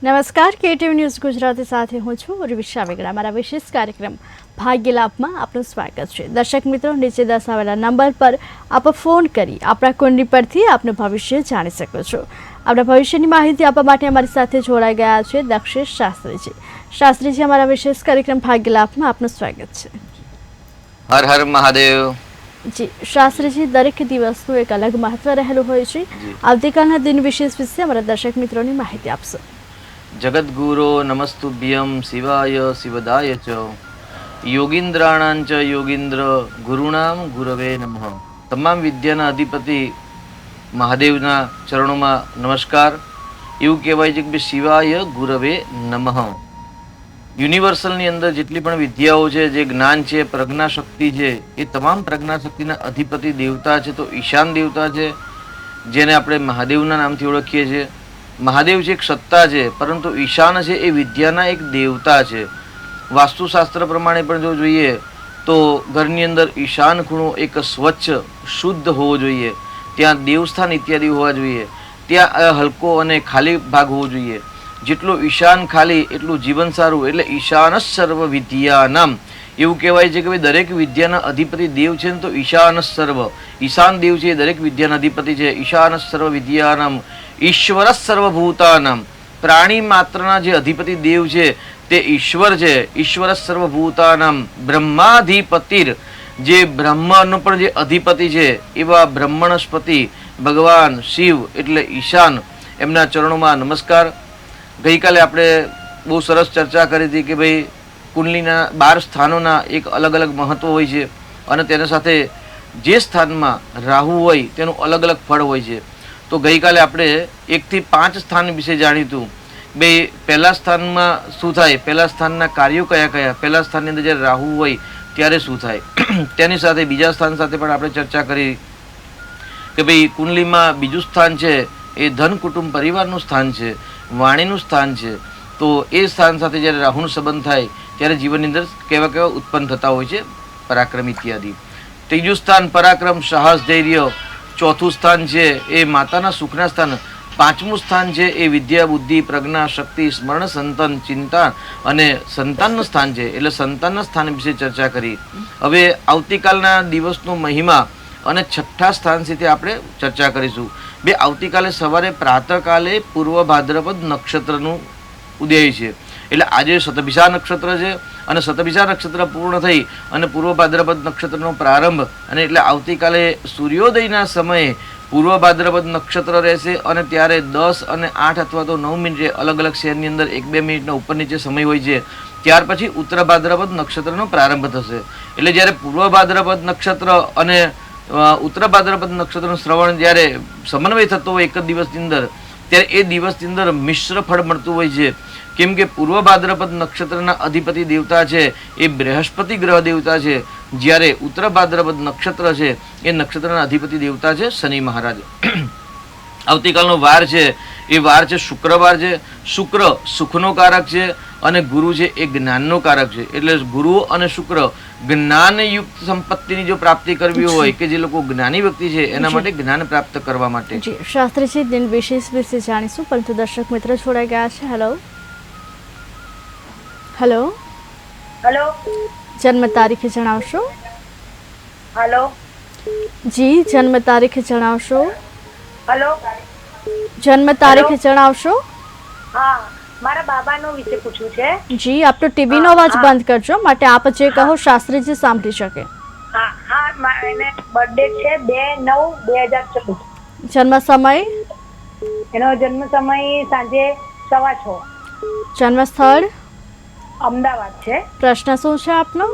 નમસ્કાર, KTV news Gujarati સાથે હું છું ઉર્વિશા વેગડા. મારા વિશેષ કાર્યક્રમ ભાગ્ય લાભમાં આપનું સ્વાગત છે. દર્શક મિત્રો, નીચે દર્શાવેલા નંબર પર આપ ફોન કરી આપણા કુંડલી પરથી આપનું ભવિષ્ય જાણી શકો છો. આપણા ભવિષ્યની માહિતી આપવા માટે અમારી સાથે જોડાઈ ગયા છે દક્ષેશ શાસ્ત્રીજી. શાસ્ત્રીજી, અમારા વિશેષ કાર્યક્રમ ભાગ્ય લાભમાં આપનું સ્વાગત છે. હર હર મહાદેવ. જી શાસ્ત્રીજી, દરેક દિવસનું એક અલગ મહત્વ રહેલું હોય છે. આવતીકાલના દિન વિશેષ વિશે અમારા દર્શક મિત્રોની માહિતી આપશો. જગદગુરો નમસ્તુભ્યમ શિવાય શિવદાય ચ યોગીન્દ્રાણાં ચ યોગીન્દ્ર ગુરુણામ ગુરવે નમઃ. તમામ વિદ્યાના અધિપતિ મહાદેવના ચરણોમાં નમસ્કાર. એવું કહેવાય છે કે શિવાય ગુરવે નમઃ. યુનિવર્સલની અંદર જેટલી પણ વિદ્યાઓ છે, જે જ્ઞાન છે, પ્રજ્ઞા શક્તિ છે, એ તમામ પ્રજ્ઞા શક્તિના અધિપતિ દેવતા છે તો ઈશાન દેવતા છે, જેને આપણે મહાદેવના નામથી ઓળખીએ છીએ. મહાદેવ છે એક સત્તા છે, પરંતુ ઈશાન છે એ વિદ્યાના એક દેવતા છે. વાસ્તુશાસ્ત્ર પ્રમાણે પણ જો જોઈએ તો ઘરની અંદર ઈશાન ખૂણો એક સ્વચ્છ શુદ્ધ હોવો જોઈએ. ત્યાં દેવસ્થાન ઇત્યાદિ હોવા જોઈએ. ત્યાં હલકો અને ખાલી ભાગ હોવો જોઈએ. જેટલું ઈશાન ખાલી એટલું જીવન સારું. એટલે ઈશાન સર્વ વિદ્યાનામ એવું કહેવાય છે કે ભાઈ દરેક વિદ્યાના અધિપતિ દેવ છે ને તો ઈશાન સર્વ, ઈશાન દેવ છે એ દરેક વિદ્યાના અધિપતિ છે. ઈશાન સર્વ વિદ્યાનામ ઈશ્વર સર્વભૂતાનામ. પ્રાણી માત્રના જે અધિપતિ દેવ છે તે ઈશ્વર છે. ઈશ્વર સર્વભૂતાનામ બ્રહ્માધિપતિર, જે બ્રહ્મનો પણ જે અધિપતિ છે એવા બ્રહ્મણસ્પતિ ભગવાન શિવ એટલે ઈશાન, એમના ચરણોમાં નમસ્કાર. ગઈકાલે આપણે બહુ સરસ ચર્ચા કરી હતી કે ભાઈ કુંડલીના 12 સ્થાનોના એક અલગ અલગ મહત્વ હોય છે અને તેના સાથે જે સ્થાનમાં રાહુ હોય તેનું અલગ અલગ ફળ હોય છે. તો ગઈકાલે આપણે 1 થી 5 સ્થાન વિશે જાણીતું. ભાઈ પહેલા સ્થાનમાં શું થાય, પહેલા સ્થાનના કાર્યો કયા કયા, પહેલા સ્થાનની અંદર જ્યારે રાહુ હોય ત્યારે શું થાય. તેની સાથે બીજા સ્થાન સાથે પણ આપણે ચર્ચા કરી કે ભાઈ કુંડલીમાં બીજું સ્થાન છે એ ધન કુટુંબ પરિવારનું સ્થાન છે, વાણીનું સ્થાન છે. તો એ સ્થાન સાથે જ્યારે રાહુનો સંબંધ થાય ત્યારે જીવનની અંદર કેવા કેવા ઉત્પન્ન થતા હોય છે, પરાક્રમ ઇત્યાદિ. ત્રીજું સ્થાન પરાક્રમ, સાહસ, ધૈર્ય. ચોથું સ્થાન છે એ માતાના સુખના સ્થાન. પાંચમું સ્થાન છે એ વિદ્યા, બુદ્ધિ, પ્રજ્ઞા, શક્તિ, સ્મરણ, સંતાન, ચિંતા અને સંતાનનું સ્થાન છે. એટલે સંતાનના સ્થાન વિશે ચર્ચા કરી. હવે આવતીકાલના દિવસનો મહિમા અને છઠ્ઠા સ્થાન સાથે આપણે ચર્ચા કરીશું. બે આવતીકાલે સવારે પ્રાતઃકાલે પૂર્વ ભાદ્રપદ નક્ષત્રનું ઉદય છે. એટલે આજે શતભિષા નક્ષત્ર છે અને શતભિષા નક્ષત્ર પૂર્ણ થઈ અને પૂર્વ ભાદ્રપદ નક્ષત્રનો પ્રારંભ. અને એટલે આવતીકાલે સૂર્યોદયના સમયે પૂર્વ ભાદ્રપદ નક્ષત્ર રહેશે અને ત્યારે 10 અને 8 અથવા તો 9 મિનિટે અલગ અલગ શહેરની અંદર 1-2 મિનિટના ઉપર નીચે સમય હોય છે. ત્યાર પછી ઉત્તર ભાદ્રપદ નક્ષત્રનો પ્રારંભ થશે. એટલે જ્યારે પૂર્વ ભાદ્રપદ નક્ષત્ર અને ઉત્તર ભાદ્રપદ નક્ષત્રનું શ્રવણ જ્યારે સમન્વય થતો હોય એક જ દિવસની અંદર, ત્યારે એ દિવસની અંદર મિશ્ર ફળ મળતું હોય છે. કેમ કે પૂર્વ ભાદ્રપદ નક્ષત્રના અધિપતિ દેવતા છે એ બૃહસ્પતિ ગ્રહ દેવતા છે, જ્યારે ઉત્તર ભાદ્રપદ નક્ષત્ર છે એ નક્ષત્રના અધિપતિ દેવતા છે શનિ મહારાજ. આવતીકાલનો વાર છે એ વાર છે શુક્રવાર છે. શુક્ર સુખનો કારક છે અને ગુરુ છે એ જ્ઞાનનો કારક છે. એટલે ગુરુ અને શુક્ર જ્ઞાનયુક્ત સંપત્તિની જો પ્રાપ્તિ કરવી હોય કે જે લોકો જ્ઞાની વ્યક્તિ છે એના માટે જ્ઞાન પ્રાપ્ત કરવા માટે. જી શાસ્ત્રીજી, દિન વિશેષ વિશે જાણીશું, પરંતુ દર્શક મિત્રો જોડાઈ ગયા છે. હેલો હેલો હેલો, જન્મ તારીખ જણાવશો? હેલો જી જન્મ તારીખ જણાવશો? હેલો, જન્મ તારીખ જણાવશો? હા, મારા બાબાનો વિશે પૂછવું છે. જી આપનો ટીવીનો અવાજ બંધ કરજો, માટે આપ જે કહો શાસ્ત્રીજી સાંભળી શકે. હા હા, એને બર્થડે છે 2/9/2014. જન્મ સમય? એનો જન્મ સમય સાંજે 6:15. જન્મ સ્થળ? અમદાવાદ છે. પ્રશ્ન શું છે આપનો?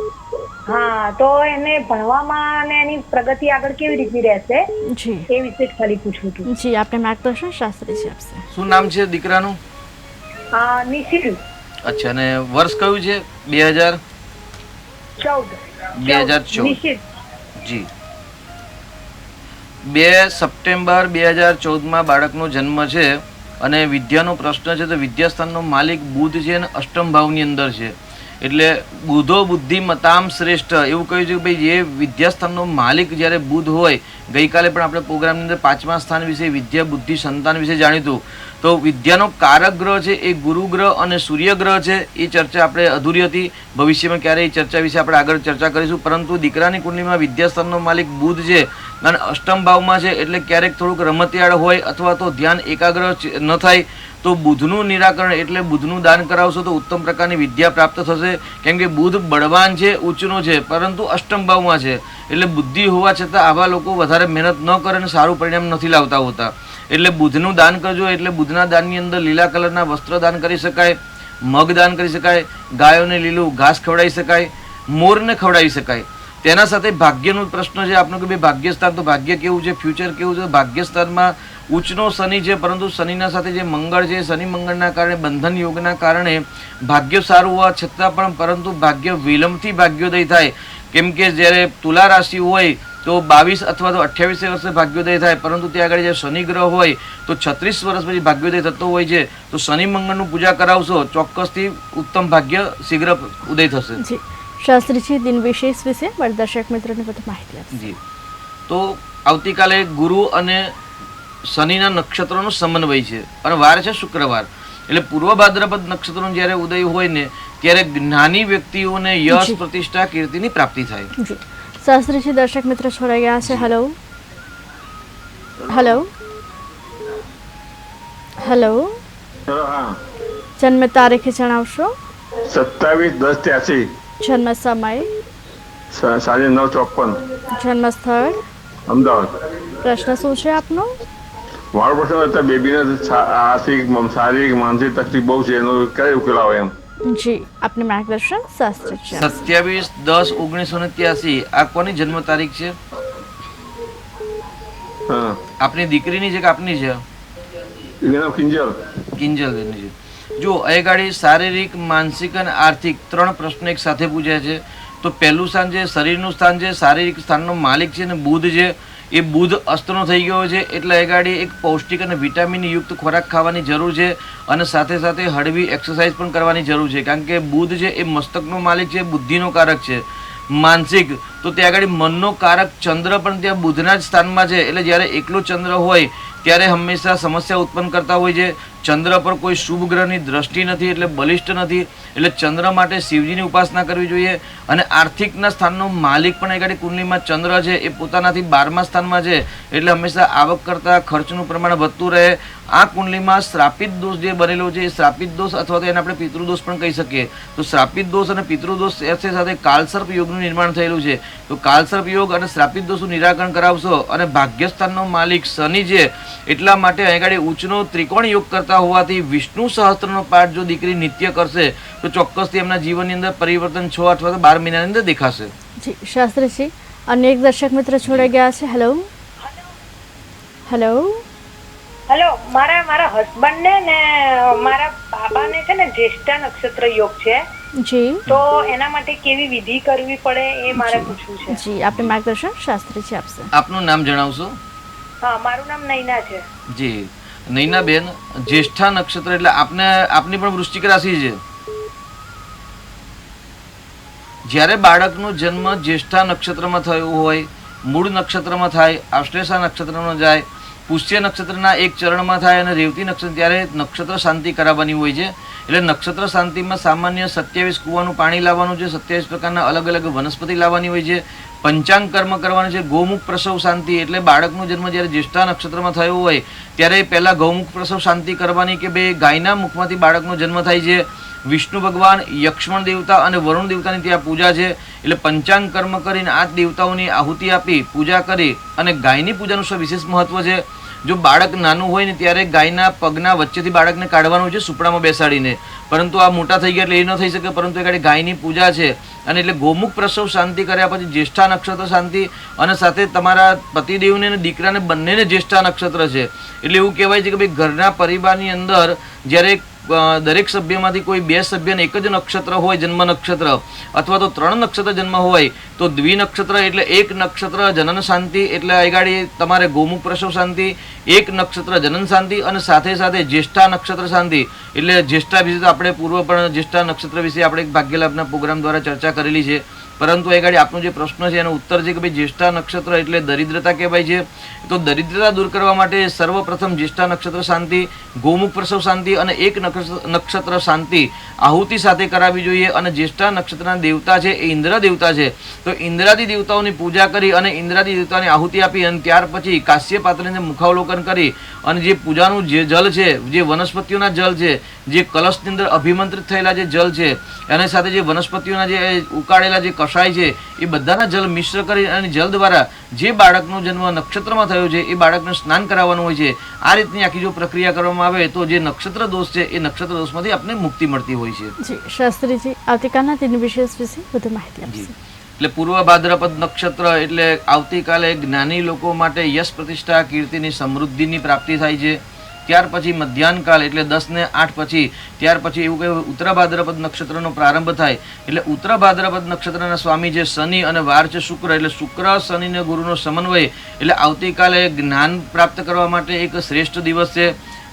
હા, તો એને ભણવામાં અને એની પ્રગતિ આગળ કેવી રીતની રહેશે જી એ વિશે જ ખાલી પૂછવું હતું. જી આપને માર્ગદર્શન શાસ્ત્રીજી આપશે. શું નામ છે દીકરાનું? નિશિલ. અચ્છા, અને વર્ષ કયું છે? 2014. નિશિલ. જી 2 સપ્ટેમ્બર 2014 બાળકનો જન્મ છે અને વિદ્યાનો પ્રશ્ન છે તો વિદ્યાસ્થાનનો માલિક બુધ છે અને અષ્ટમ ભાવની અંદર છે. એટલે બુધો બુદ્ધિમતામ શ્રેષ્ઠ એવું કહ્યું છે કે ભાઈ જે વિદ્યાસ્થાનનો માલિક જ્યારે બુધ હોય, ગઈકાલે પણ આપણે પ્રોગ્રામની અંદર 5મા સ્થાન વિશે વિદ્યા, બુદ્ધિ, સંતાન વિશે જાણીતું. તો વિદ્યાનો કારક ગ્રહ છે એ ગુરુ ગ્રહ અને સૂર્ય ગ્રહ છે. એ ચર્ચા આપણે અધૂરી હતી. ભવિષ્યમાં ક્યારેય ચર્ચા વિશે આપણે આગળ ચર્ચા કરીશું. પરંતુ દીકરાની કુંડલીમાં વિદ્યાસ્થાનનો માલિક બુધ છે અને અષ્ટમ ભાવમાં છે, એટલે ક્યારેક થોડુંક રમતિયાળ હોય અથવા તો ધ્યાન એકાગ્ર ન થાય તો બુધનું નિરાકરણ એટલે બુધનું દાન કરાવશો તો ઉત્તમ પ્રકારની વિદ્યા પ્રાપ્ત થશે. કેમ કે બુધ બળવાન છે, ઉચ્ચનો છે, પરંતુ અષ્ટમ ભાવમાં છે. એટલે બુદ્ધિ હોવા છતાં આવા લોકો વધારે મહેનત ન કરે અને સારું પરિણામ નથી લાવતા હોતા. એટલે બુધનું દાન કરજો. એટલે બુધના દાનની અંદર લીલા કલરના વસ્ત્ર દાન કરી શકાય, મગ દાન કરી શકાય, ગાયોને લીલું ઘાસ ખવડાવી શકાય, મોરને ખવડાવી શકાય. તેના સાથે ભાગ્યનો પ્રશ્ન છે આપનો કે ભાઈ ભાગ્યસ્થાન, તો ભાગ્ય કેવું છે, ફ્યુચર કેવું છે. ભાગ્યસ્થાનમાં ઉચ્ચનો શનિ છે, પરંતુ શનિના સાથે જે મંગળ છે, શનિ મંગળના કારણે બંધન યોગના કારણે ભાગ્ય સારું હોવા છતાં પણ પરંતુ ભાગ્ય વિલંબથી ભાગ્યોદય થાય. કેમ કે જ્યારે તુલા રાશિ હોય તો 22 અથવા તો 28 વર્ષે ભાગ્યોદય થાય, પરંતુ ત્યાં આગળ જે શનિ ગ્રહ હોય તો 36 વર્ષ પછી ભાગ્યોદય થતો હોય છે. તો શનિ મંગળનું પૂજા કરાવશો, ચોક્કસથી ઉત્તમ ભાગ્ય શીઘ્ર ઉદય થશે. જી શાસ્ત્રીજી, દિન વિશેષ વિશે મારા દર્શક મિત્રોને વધુ માહિતી આપશે. જી, તો આવતીકાલે ગુરુ અને શનિના નક્ષત્રોનો સમન્વય છે અને વાર છે શુક્રવાર. એટલે પૂર્વ ભાદ્રપદ નક્ષત્રનો જ્યારે ઉદય હોય ને ત્યારે જ્ઞાની વ્યક્તિઓને યશ, પ્રતિષ્ઠા, કીર્તિની પ્રાપ્તિ થાય. જી શાસ્ત્રીજી, દર્શક મિત્રો છોડાઈ ગયા છે. હેલો હેલો હેલો, જન્મ તારીખ જણાવશો? 27/10/83. જન્મ સમય? 9:54. જન્મ સ્થળ? અમદાવાદ. પ્રશ્ન શું છે આપનો? મારો પ્રશ્ન હતા બેબીને શારીરિક માનસિક તકલીફ બહુ છે, એનો કઈ ઉકેલ આવે એમ? જી આપને માર્ગદર્શન શાસ્ત્રીજી. 27/10/1983. આ કોની જન્મ તારીખ છે? હા, આપની દીકરીની છે કે આપની છે? એનું નામ કિંજલ. કિંજલબેનની છે. જો અહીં ગાડી શારીરિક, માનસિક અને આર્થિક 3 પ્રશ્નો એક સાથે પૂછ્યા છે. તો પહેલું સ્થાન છે શરીરનું સ્થાન છે, શારીરિક સ્થાનનો માલિક છે અને બુધ છે. એ બુધ અસ્તનો થઈ ગયો છે, એટલે એ ગાડી એક પૌષ્ટિક અને વિટામિન યુક્ત ખોરાક ખાવાની જરૂર છે અને સાથે સાથે હળવી એક્સરસાઇઝ પણ કરવાની જરૂર છે. કારણ કે બુધ છે એ મસ્તકનો માલિક છે, બુદ્ધિનો કારક છે. માનસિક તો ત્યાં આગળ મનનો કારક ચંદ્ર પણ ત્યાં બુધના જ સ્થાનમાં છે. એટલે જ્યારે એકલો ચંદ્ર હોય ત્યારે હંમેશા સમસ્યા ઉત્પન્ન કરતા હોય છે. ચંદ્ર પર કોઈ શુભ ગ્રહની દ્રષ્ટિ નથી, એટલે બલિષ્ઠ નથી. એટલે ચંદ્ર માટે શિવજીની ઉપાસના કરવી જોઈએ. અને આર્થિકના સ્થાનનો માલિક પણ એકાડી કુંડલીમાં ચંદ્ર છે, એ પોતાનાથી 12મા સ્થાનમાં છે. એટલે હંમેશા આવક કરતાં ખર્ચનું પ્રમાણ વધતું રહે. આ કુંડલીમાં શ્રાપિત દોષ જે બનેલો છે એ શ્રાપિત દોષ અથવા તો એને આપણે પિતૃદોષ પણ કહી શકીએ. તો શ્રાપિત દોષ અને પિતૃદોષ સાથે સાથે કાલસર્પ યોગનું નિર્માણ થયેલું છે. તો કાલસર્પ યોગ અને શ્રાપિત દોષનું નિરાકરણ કરાવશો. અને ભાગ્યસ્થાનનો માલિક શનિ છે, એટલા માટે અહીં આગળ ઉચ્ચનો ત્રિકોણ યોગ કરતા હોવાથી વિષ્ણુ સહસ્ત્રનો પાઠ જો દીકરી નિત્ય કરશે તો ચોક્કસથી એમના જીવનની અંદર પરિવર્તન 6 અથવા તો 12 મહિનાની અંદર દેખાશે. જી શાસ્ત્રીજી, અન્ય એક દર્શક મિત્ર છોડાઈ ગયા છે. હેલો હેલો હેલો, મારા હસબન્ડ ને મારા બાબાને છે ને જ્યેષ્ઠા નક્ષત્ર યોગ છે. જી, તો એના માટે કેવી વિધિ કરવી પડે એ મારે પૂછવું છે. જી આપને માર્ગદર્શન શાસ્ત્રીજી આપશે. આપનું નામ જણાવશો? હા, મારું નામ નૈના છે. જી નૈનાબેન, જ્યેષ્ઠા નક્ષત્ર એટલે આપની પણ વૃશ્ચિક રાશિ છે. જ્યારે બાળકનો જન્મ જ્યેષ્ઠા નક્ષત્રમાં થયો હોય, મૂળ નક્ષત્રમાં થાય, આશ્લેષા નક્ષત્રમાં જાય, પુષ્ય નક્ષત્રના એક ચરણમાં થાય અને રેવતી નક્ષત્ર, ત્યારે નક્ષત્ર શાંતિ કરાવવાની હોય છે. એટલે નક્ષત્ર શાંતિમાં સામાન્ય 27 કૂવાનું પાણી લાવવાનું છે, 27 પ્રકારના અલગ અલગ વનસ્પતિ લાવવાની હોય છે, પંચાંગ કર્મ કરવાનું છે, ગૌમુખ પ્રસવ શાંતિ. એટલે બાળકનો જન્મ જ્યારે જ્યેષ્ઠા નક્ષત્રમાં થયો હોય ત્યારે પહેલા ગૌમુખ પ્રસવ શાંતિ કરવાની કે ભાઈ ગાયના મુખમાંથી બાળકનો જન્મ થાય છે. વિષ્ણુ ભગવાન, યક્ષ્મણ દેવતા અને વરુણ દેવતાની ત્યાં પૂજા છે. એટલે પંચાંગ કર્મ કરીને આ દેવતાઓની આહુતિ આપી પૂજા કરી અને ગાયની પૂજાનું વિશેષ મહત્વ છે. જો બાળક નાનું હોય ને ત્યારે ગાયના પગના વચ્ચેથી બાળકને કાઢવાનું છે સુપડામાં બેસાડીને, પરંતુ આ મોટા થઈ ગયા એટલે એ ન થઈ શકે, પરંતુ એ ગાયની પૂજા છે. અને એટલે ગૌમુખ પ્રસવ શાંતિ કર્યા પછી જ્યેષ્ઠા નક્ષત્ર શાંતિ, અને સાથે તમારા પતિદેવને અને દીકરાને બંનેને જ્યેષ્ઠા નક્ષત્ર છે. એટલે એવું કહેવાય છે કે ભાઈ ઘરના પરિવારની અંદર જ્યારે દરેક સભ્યમાંથી કોઈ 2 સભ્યને એક જ નક્ષત્ર હોય, જન્મ નક્ષત્ર, અથવા તો 3 નક્ષત્ર જન્મ હોય તો દ્વિનક્ષત્ર એટલે એક નક્ષત્ર જનન શાંતિ, એટલે આગળ તમારે ગૌમુખ પ્રસવ શાંતિ, એક નક્ષત્ર જનન શાંતિ અને સાથે સાથે જ્યેષ્ઠા નક્ષત્ર શાંતિ. એટલે જ્યેષ્ઠા વિશે તો આપણે પૂર્વ પણ જ્યેષ્ઠા નક્ષત્ર વિશે આપણે એક ભાગ્યલાભના પ્રોગ્રામ દ્વારા ચર્ચા કરેલી છે. પરંતુ એ ગાડી આપનો જે પ્રશ્ન છે એનો ઉત્તર છે કે ભાઈ જ્યેષ્ઠા નક્ષત્ર એટલે દરિદ્રતા કહેવાય છે. તો દરિદ્રતા દૂર કરવા માટે સર્વપ્રથમ જ્યેષ્ઠા નક્ષત્ર શાંતિ, ગૌમુખ પ્રસવ શાંતિ અને એક નક્ષત્ર શાંતિ આહુતિ સાથે કરાવવી જોઈએ. અને જ્યેષ્ઠા નક્ષત્રના દેવતા છે એ ઇન્દ્ર દેવતા છે, તો ઇન્દ્રાદી દેવતાઓની પૂજા કરી અને ઇન્દ્રાદી દેવતાની આહુતિ આપી અને ત્યાર પછી કાશ્ય પાત્રને મુખાવલોકન કરી અને જે પૂજાનું જે જલ છે, જે વનસ્પતિઓના જલ છે, જે કલશની અંદર અભિમંત્રિત થયેલા જે જલ છે, એની સાથે જે વનસ્પતિઓના જે ઉકાળેલા જે કષાય છે એ બધાના જલ મિશ્ર કરી અને જલ દ્વારા જે બાળકનો જન્મ નક્ષત્રમાં થયો છે એ બાળકને સ્નાન કરાવવાનું હોય છે. આ રીતની આખી જો પ્રક્રિયા કરવામાં આવે તો જે નક્ષત્ર દોષ છે એ નક્ષત્ર દોષમાંથી આપણે મુક્તિ મળતી હોય છે. જી શાસ્ત્રીજી, આવતીકાલના તેની વિશેષ વિશે વધુ માહિતી આપશે. એટલે પૂર્વ ભાદ્રપદ નક્ષત્ર એટલે આવતીકાલે જ્ઞાની લોકો માટે યશ પ્રતિષ્ઠા, કીર્તિની, સમૃદ્ધિની પ્રાપ્તિ થાય છે. ત્યાર પછી મધ્યાહન કાળ એટલે 10 ને 8 પછી ત્યાર પછી એવું કહેવાય ઉત્તર ભાદ્રપદ નક્ષત્રનો પ્રારંભ થાય. એટલે ઉત્તર ભાદ્રપદ નક્ષત્રના સ્વામી છે શનિ અને વાર છે શુક્ર, એટલે શુક્ર શનિ ને ગુરુનો સમન્વય એટલે આવતીકાલે જ્ઞાન પ્રાપ્ત કરવા માટે એક શ્રેષ્ઠ દિવસ છે.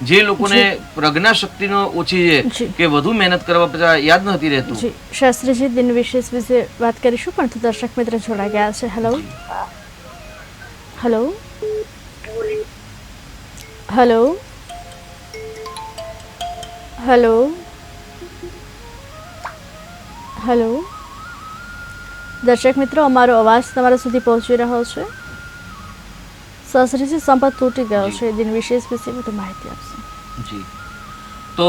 જે લોકોને પ્રજ્ઞા શક્તિનો ઓછી છે કે વધુ મહેનત કરવા પછી યાદ નથી રહેતું. જી શાસ્ત્રીજી, દિન વિશેષ વિશે વાત કરીશું પણ તો દર્શક મિત્ર જોડાઈ ગયા છે. Hello hello hello hello hello દર્શક મિત્રો, અમારો અવાજ તમારા સુધી પહોંચી રહ્યો છે? શાસ્ત્રીજી, સંપર્ક તૂટી ગયો છે, દિન વિશેષ વિશે વધુ માહિતી આપશે. જી, તો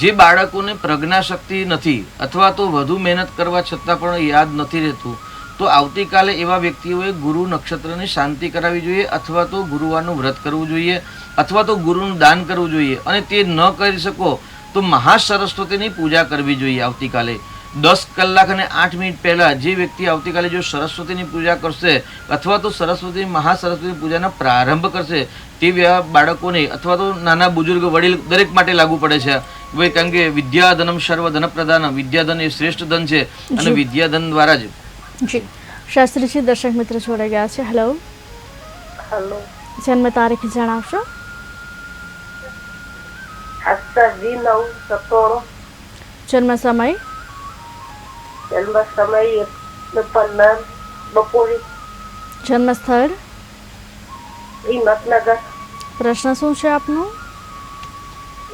જે બાળકોને પ્રજ્ઞા શક્તિ નથી અથવા તો વધુ મહેનત કરવા છતાં પણ યાદ નથી રહેતું, તો આવતીકાલે એવા વ્યક્તિઓએ ગુરુ નક્ષત્રની શાંતિ કરાવવી જોઈએ અથવા તો ગુરુવારનું વ્રત કરવું જોઈએ અથવા તો ગુરુનું દાન કરવું જોઈએ. અને તે ન કરી શકો તો મહાસરસ્વતીની પૂજા કરવી જોઈએ. આવતીકાલે 10 કલાક અને 8 મિનિટ પહેલા જે વ્યક્તિ આવતીકાલે જો સરસ્વતીની પૂજા કરશે અથવા તો સરસ્વતી મહાસરસ્વતી પૂજાનો પ્રારંભ કરશે તે બાળકોને અથવા તો નાના બુજુર્ગ વડીલ દરેક માટે લાગુ પડે છે. ભાઈ, કારણ કે વિદ્યાધનમ સર્વ ધન પ્રધાન, વિદ્યાધન એ શ્રેષ્ઠ ધન છે અને વિદ્યાધન દ્વારા જ. જી શાસ્ત્રીજી, દર્શક મિત્ર જોડાઈ ગયા છે. હેલો હેલો, જન્મ તારીખ જણાવશો? 8/9/97. જન્મ સમય? જન્મ સમય 15 બપોરે. જન્મ સ્થળ? હિંમતનગર. પ્રશ્ન શું છે આપનો?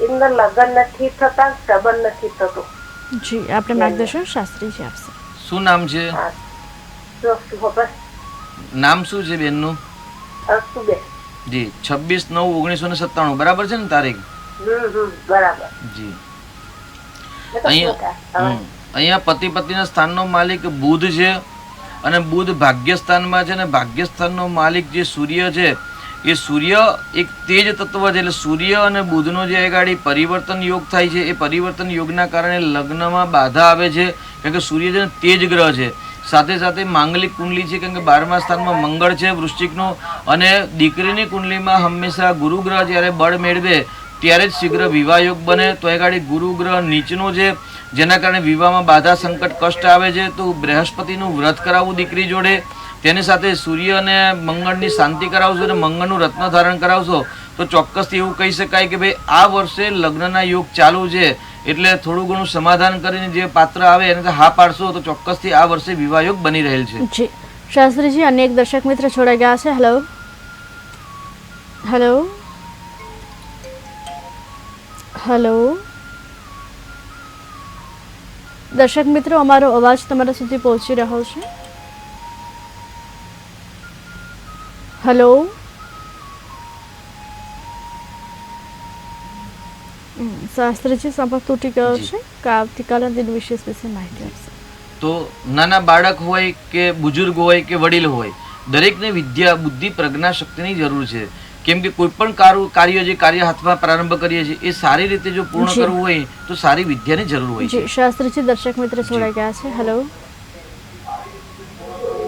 એમના લગ્ન નથી થતા, સંબંધ નથી થતો. જી આપણે માર્ગદર્શન શાસ્ત્રીજી આપશે. શું નામ છે? નામ શું છે બેનનું? જી, 26/9/1997 બરાબર છે ને તારીખ? બરાબર. જી, અહીંયા પતિ પત્નીના સ્થાનનો માલિક બુધ છે અને બુધ ભાગ્યસ્થાનમાં છે અને ભાગ્યસ્થાનનો માલિક જે સૂર્ય છે એ સૂર્ય એક તેજ તત્વ છે. એટલે સૂર્ય અને બુધનો જે ગાડી પરિવર્તન યોગ થાય છે એ પરિવર્તન યોગના કારણે લગ્નમાં બાધા આવે છે, કારણ કે સૂર્ય છે તેજ ગ્રહ છે. સાથે સાથે માંગલિક કુંડલી છે, કારણ કે 12મા સ્થાનમાં મંગળ છે વૃશ્ચિકનો, અને દીકરીની કુંડલીમાં હંમેશા ગુરુ ગ્રહ જ્યારે બળ મેળવે ત્યારે જ શીઘ્ર વિવાહ યોગ બને. તો એ ગાડી ગુરુ ગ્રહ નીચનો છે જેના કારણે વિવાહમાં બાધા સંકટ કષ્ટ આવે છે. તો બૃહસ્પતિનું વ્રત કરાવવું દીકરી જોડે, તેની સાથે સૂર્ય અને મંગળની શાંતિ કરાવશો અને મંગળનું રત્ન ધારણ કરાવશો તો ચોક્કસથી એવું કહી શકાય કે ભાઈ આ વર્ષે લગ્નના યોગ ચાલુ છે. એટલે થોડું ઘણું સમાધાન કરીને જે પાત્ર આવે એને હા પાડશો તો ચોક્કસથી આ વર્ષે વિવાહ યોગ બની રહેલ છે. જી શાસ્ત્રીજી, અનેક દર્શક મિત્ર જોડાઈ ગયા છે. હેલો હેલો હેલો દર્શક મિત્રો, અમારો અવાજ તમારા સુધી પહોંચી રહ્યો છે? હેલો શાસ્ત્રીજી, સંપર્ક તૂટી ગયો છે. આવતીકાલના દિન વિશેષ વિશે માહિતી આપશે. તો નાના બાળક હોય કે બુજુર્ગ હોય કે વડીલ હોય, દરેકને વિદ્યા, બુદ્ધિ, પ્રજ્ઞા શક્તિની જરૂર છે. કેમ કે કોઈ પણ કાર્ય જે કાર્ય હાથમાં પ્રારંભ કરીએ છીએ એ સારી રીતે જો પૂર્ણ કરવું હોય તો સારી વિદ્યાની જરૂર હોય છે. શાસ્ત્રીજી, દર્શક મિત્ર જોડાઈ ગયા છે. હેલો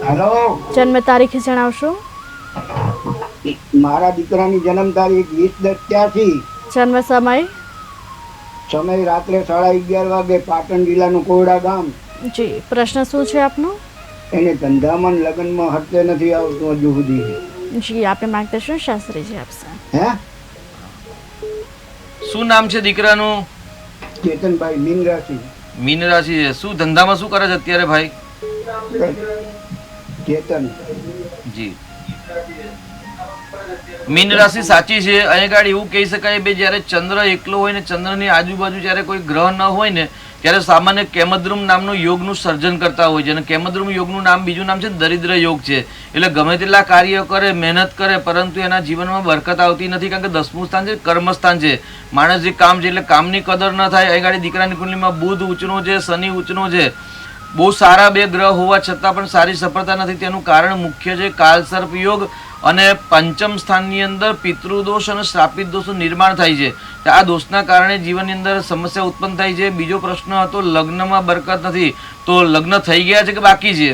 હેલો, જન્મ તારીખ જણાવશો? મારા દીકરાની જન્મ તારીખ 20/10/83. જન્મ સમય? સમય રાત્રે 11:30 વાગે, પાટણ જિલ્લાનું કોરડા ગામ. જી પ્રશ્ન શું છે આપનો? એને ધંધામાં લગ્નમાં હટતે નથી આવતું હજુ સુધી. જી આપણે માર્ગદર્શન શાસ્ત્રીજી આપશે. હે, શું નામ છે દીકરાનું? ચેતનભાઈ, મીન રાશિ. મીન રાશિ છે. શું ધંધામાં શું કરે છે અત્યારે ભાઈ? ચેતન. જી, મીન રાશિ સાચી છે. અહીંયા આગળ એવું કહી શકાય બે જ્યારે ચંદ્ર એકલો હોય ને ચંદ્રની આજુબાજુ જ્યારે કોઈ ગ્રહ ન હોય ને ત્યારે સામાન્ય કેમદ્રુમ નામનું યોગનું સર્જન કરતા હોય છે. અને કેમદ્રુમ યોગનું નામ બીજું નામ છે દરિદ્ર યોગ છે. એટલે ગમે તેટલા કાર્ય કરે, મહેનત કરે, પરંતુ એના જીવનમાં બરકત આવતી નથી. કારણ કે 10મું સ્થાન છે કર્મસ્થાન છે. માણસ જે કામ છે એટલે કામની કદર ન થાય. અહીં આગળ દીકરાની કુંડલીમાં બુધ ઉંચનો છે, શનિ ઉંચનો છે. બહુ સારા બે ગ્રહ હોવા છતાં પણ સારી સફળતા નથી. તેનું કારણ મુખ્ય છે કાલસર્પ યોગ અને પંચમ સ્થાનની અંદર પિતૃદોષ અને શ્રાપિત દોષનું નિર્માણ થાય છે. આ દોષના કારણે જીવનની અંદર સમસ્યા ઉત્પન્ન થાય છે. બીજો પ્રશ્ન હતો લગ્નમાં બરકત નથી, તો લગ્ન થઈ ગયા છે કે બાકી છે?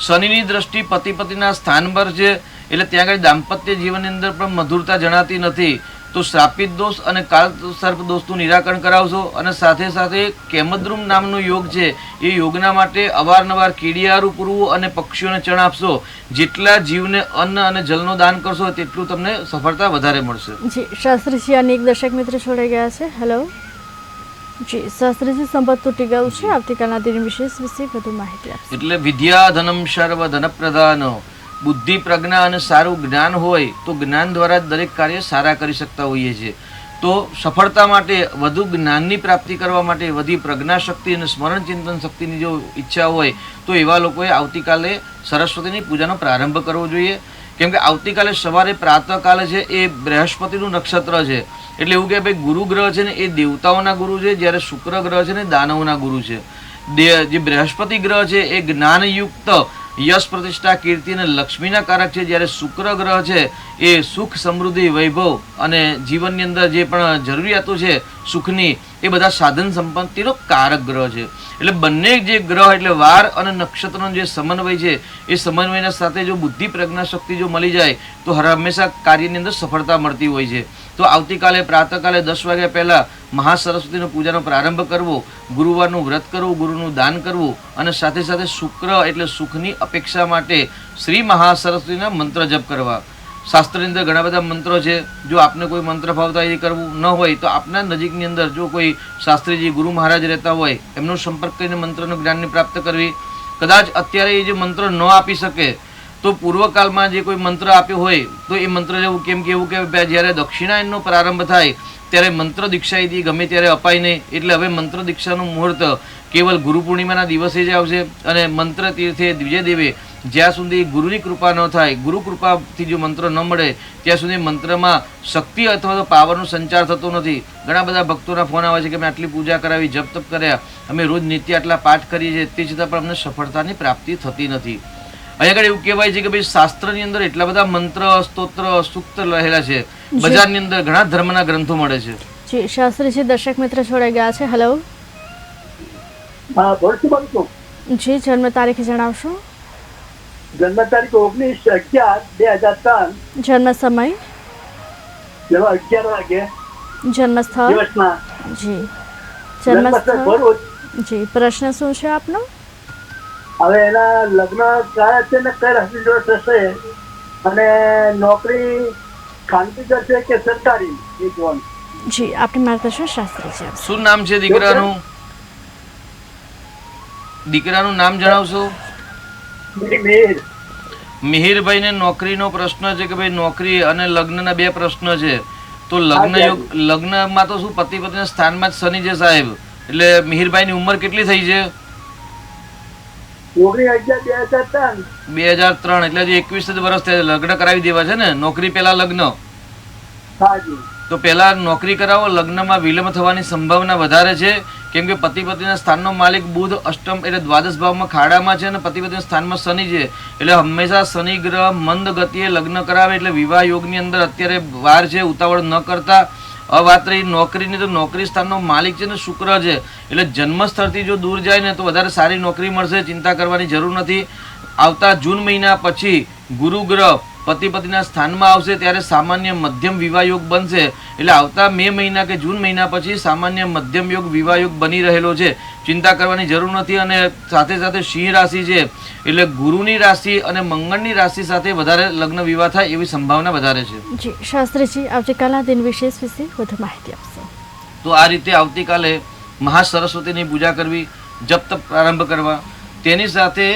શનિની દ્રષ્ટિ પતિ પતિના સ્થાન પર છે એટલે ત્યાં આગળ દાંપત્ય જીવનની અંદર પણ મધુરતા જણાતી નથી. તો શ્રાપિત દોષ અને કાળ સર્પ દોષનું નિરાકરણ કરાવશો. અને સાથે સાથે કેમદ્રુમ નામનો યોગ છે એ યોગના માટે અવારનવાર કીડિયારું પૂરવું અને પક્ષીઓને ચણ આપશો. જેટલા જીવને અન્ન અને જલનો દાન કરશો તેટલું તમને સફળતા વધારે મળશે. જી શાસ્ત્રીજી અનેક દર્શક મિત્રો જોડાઈ ગયા છે. હેલો જી શાસ્ત્રીજી, સંપર્ક તૂટી ગયું છે. આવતીકાલના દિન વિશેષ વિશે વધુ માહિતી આપશો. એટલે વિદ્યા ધનમ સર્વ ધન પ્રધાન. બુદ્ધિ પ્રજ્ઞા અને સારું જ્ઞાન હોય તો જ્ઞાન દ્વારા જ દરેક કાર્ય સારા કરી શકતા હોઈએ છીએ. તો સફળતા માટે વધુ જ્ઞાનની પ્રાપ્તિ કરવા માટે વધી પ્રજ્ઞા શક્તિ અને સ્મરણ ચિંતન શક્તિની જો ઈચ્છા હોય તો એવા લોકોએ આવતીકાલે સરસ્વતીની પૂજાનો પ્રારંભ કરવો જોઈએ. કેમ કે આવતીકાલે સવારે પ્રાતઃકાલે છે એ બૃહસ્પતિનું નક્ષત્ર છે. એટલે એવું કે ભાઈ ગુરુ ગ્રહ છે ને એ દેવતાઓના ગુરુ છે, જ્યારે શુક્ર ગ્રહ છે ને દાનવોના ગુરુ છે. જે બૃહસ્પતિ ગ્રહ છે એ જ્ઞાનયુક્ત યશ પ્રતિષ્ઠા કીર્તિ અને લક્ષ્મીના કારક છે. જ્યારે શુક્ર ગ્રહ છે એ સુખ સમૃદ્ધિ વૈભવ અને જીવનની અંદર જે પણ જરૂરિયાતો છે સુખની એ બધા સાધન સંપત્તિનો કારક ગ્રહ છે. એટલે બંને જે ગ્રહ એટલે વાર અને નક્ષત્રનો જે સમન્વય છે એ સમન્વયના સાથે જો બુદ્ધિ પ્રજ્ઞા શક્તિ જો મળી જાય તો હંમેશા કાર્યની અંદર સફળતા મળતી હોય છે. તો આવતીકાલે પ્રાતઃકાલે 10 વાગ્યા પહેલાં મહાસરસ્વતીનો પૂજાનો પ્રારંભ કરવો, ગુરુવારનું વ્રત કરવું, ગુરુનું દાન કરવું અને સાથે સાથે શુક્ર એટલે સુખની અપેક્ષા માટે શ્રી મહાસરસ્વતીના મંત્ર જપ કરવા. શાસ્ત્રની અંદર ઘણા બધા મંત્રો છે. જો આપને કોઈ મંત્ર ભાવતા એ કરવું ન હોય તો આપના નજીકની અંદર જો કોઈ શાસ્ત્રીજી ગુરુ મહારાજ રહેતા હોય એમનો સંપર્ક કરીને મંત્રનું જ્ઞાનની પ્રાપ્ત કરવી. કદાચ અત્યારે એ જે મંત્ર ન આપી શકે તો પૂર્વકાળમાં જે કોઈ મંત્ર આપ્યો હોય તો એ મંત્ર જેવું કેમ કે એવું કે જ્યારે દક્ષિણાયનનો પ્રારંભ થાય ત્યારે મંત્ર દીક્ષાથી ગમે ત્યારે અપાય નહીં. એટલે હવે મંત્ર દીક્ષાનું મુહૂર્ત કેવલ ગુરુ પૂર્ણિમાના દિવસે જ આવશે. અને મંત્ર તીર્થે દ્વિજયદેવે જ્યાં સુધી ગુરુની કૃપા ન થાય, ગુરુ કૃપાથી જો મંત્ર ન મળે ત્યાં સુધી મંત્રમાં શક્તિ અથવા તો પાવરનો સંચાર થતો નથી. ઘણા બધા ભક્તોના ફોન આવે છે કે અમે આટલી પૂજા કરાવી, જપ તપ કર્યા, અમે રોજ નિત્ય આટલા પાઠ કરીએ છીએ, તે છતાં પણ અમને સફળતાની પ્રાપ્તિ થતી નથી. અહીંયા આગળ એવું કહેવાય છે કે ભાઈ શાસ્ત્રની અંદર એટલા બધા મંત્ર, સ્તોત્ર, સૂક્ત રહેલા છે. બજારની અંદર ઘણા ધર્મના ગ્રંથો મળે છે. જી શાસ્ત્રીજી દર્શક મિત્ર જોડાઈ ગયા છે. હેલો જી જન્મ તારીખ જણાવશો? જન્મ તારીખ 19/11/2003. જન્મ સમય? 11 વાગે. જન્મ સ્થળ? દિવસના. જી જન્મ સ્થળ? ભરૂચ. જી પ્રશ્ન શું છે આપનો? હવે એના લગ્ન કયા છે ને કઈ રાશિ જોડે થશે અને નોકરી ખાનગી કરશે કે સરકારી એ જોવાનું. જી આપની માર્ગદર્શન શાસ્ત્રીજી આપશે. શું નામ છે દીકરાનું? દીકરાનું નામ જણાવશો? મિહિર. મિહિરભાઈ ને નોકરીનો પ્રશ્ન છે કે ભાઈ નોકરી અને લગ્નના બે પ્રશ્ન છે. તો લગ્ન યોગ, લગ્નમાં તો શું પતિ પત્નીના સ્થાનમાં જ શનિ છે સાહેબ. એટલે મિહિરભાઈ ની ઉંમર કેટલી થઈ છે? 19/11/2003. 2003 એટલે હજી 21 વર્ષ થયા. લગ્ન કરાવી દેવા છે ને? નોકરી પહેલા લગ્ન? હાજી. તો પહેલા નોકરી કરાવો. લગ્નમાં વિલંબ થવાની સંભાવના વધારે છે. કેમ કે પતિ પત્નીના સ્થાનનો માલિક બુધ અષ્ટમ એટલે દ્વાદશ ભાવમાં ખાડામાં છે અને પતિ પત્નીના સ્થાનમાં શનિ છે. એટલે હંમેશા શનિ ગ્રહ મંદ ગતિએ લગ્ન કરાવે એટલે વિવાહ યોગની અંદર અત્યારે વાર છે, ઉતાવળ ન કરતા. હવે વાત રહી નોકરીની, તો નોકરી સ્થાનનો માલિક છે ને શુક્ર છે. એટલે જન્મસ્થળથી જો દૂર જાય ને તો વધારે સારી નોકરી મળશે, ચિંતા કરવાની જરૂર નથી. આવતા જૂન મહિના પછી ગુરુ ગ્રહ પતિ પતિના સ્થાનમાં આવશે ત્યારે સામાન્ય મધ્યમ વિવાહ યોગ બનશે. એટલે આવતા મે મહિના કે જૂન મહિના પછી સામાન્ય મધ્યમ યોગ વિવાહ યોગ બની રહેલો છે. ચિંતા કરવાની જરૂર નથી. અને સાથે સાથે સિંહ રાશિ છે એટલે ગુરુની રાશિ અને મંગળની રાશિ સાથે વધારે લગ્ન વિવાહ થાય એવી સંભાવના વધારે છે. જી શાસ્ત્રીજી, આવતીકાલના દિન વિશેષ વિશે વધુ માહિતી આપશો. તો આ રીતે આવતીકાલે મહાસરસ્વતીની પૂજા કરવી, જપ તપ પ્રારંભ કરવા. તેની સાથે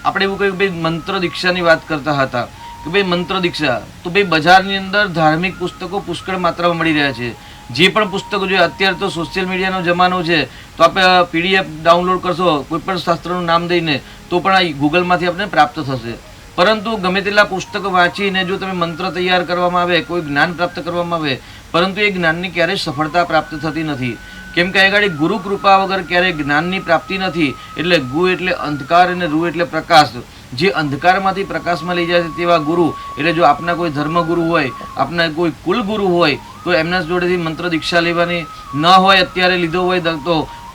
આપણે એવું કહ્યું ભાઈ મંત્ર દીક્ષાની વાત કરતા હતા કે ભાઈ મંત્ર દીક્ષા તો ભાઈ બજારની અંદર ધાર્મિક પુસ્તકો પુષ્કળ માત્રામાં મળી રહ્યા છે. જે પણ પુસ્તકો જોઈએ, અત્યારે તો સોશિયલ મીડિયાનો જમાનો છે તો આપણે PDF ડાઉનલોડ કરશો કોઈ પણ શાસ્ત્રનું નામ દઈને તો પણ આ ગૂગલમાંથી આપણને પ્રાપ્ત થશે. પરંતુ ગમે તેટલા પુસ્તકો વાંચીને જો તમે મંત્ર તૈયાર કરવામાં આવે, કોઈ જ્ઞાન પ્રાપ્ત કરવામાં આવે, પરંતુ એ જ્ઞાનની ક્યારેય સફળતા પ્રાપ્ત થતી નથી. કેમ કે આગળ ગુરુ કૃપા વગર ક્યારેય જ્ઞાનની પ્રાપ્તિ નથી. એટલે ગુ એટલે અંધકાર અને રૂ એટલે પ્રકાશ. જે અંધકારમાંથી પ્રકાશમાં લઈ જાય છે તેવા ગુરુ. એટલે જો આપના કોઈ ધર્મગુરુ હોય, આપના કોઈ કુલગુરુ હોય તો એમના જોડેથી મંત્ર દીક્ષા લેવાની ન હોય, અત્યારે લીધો હોય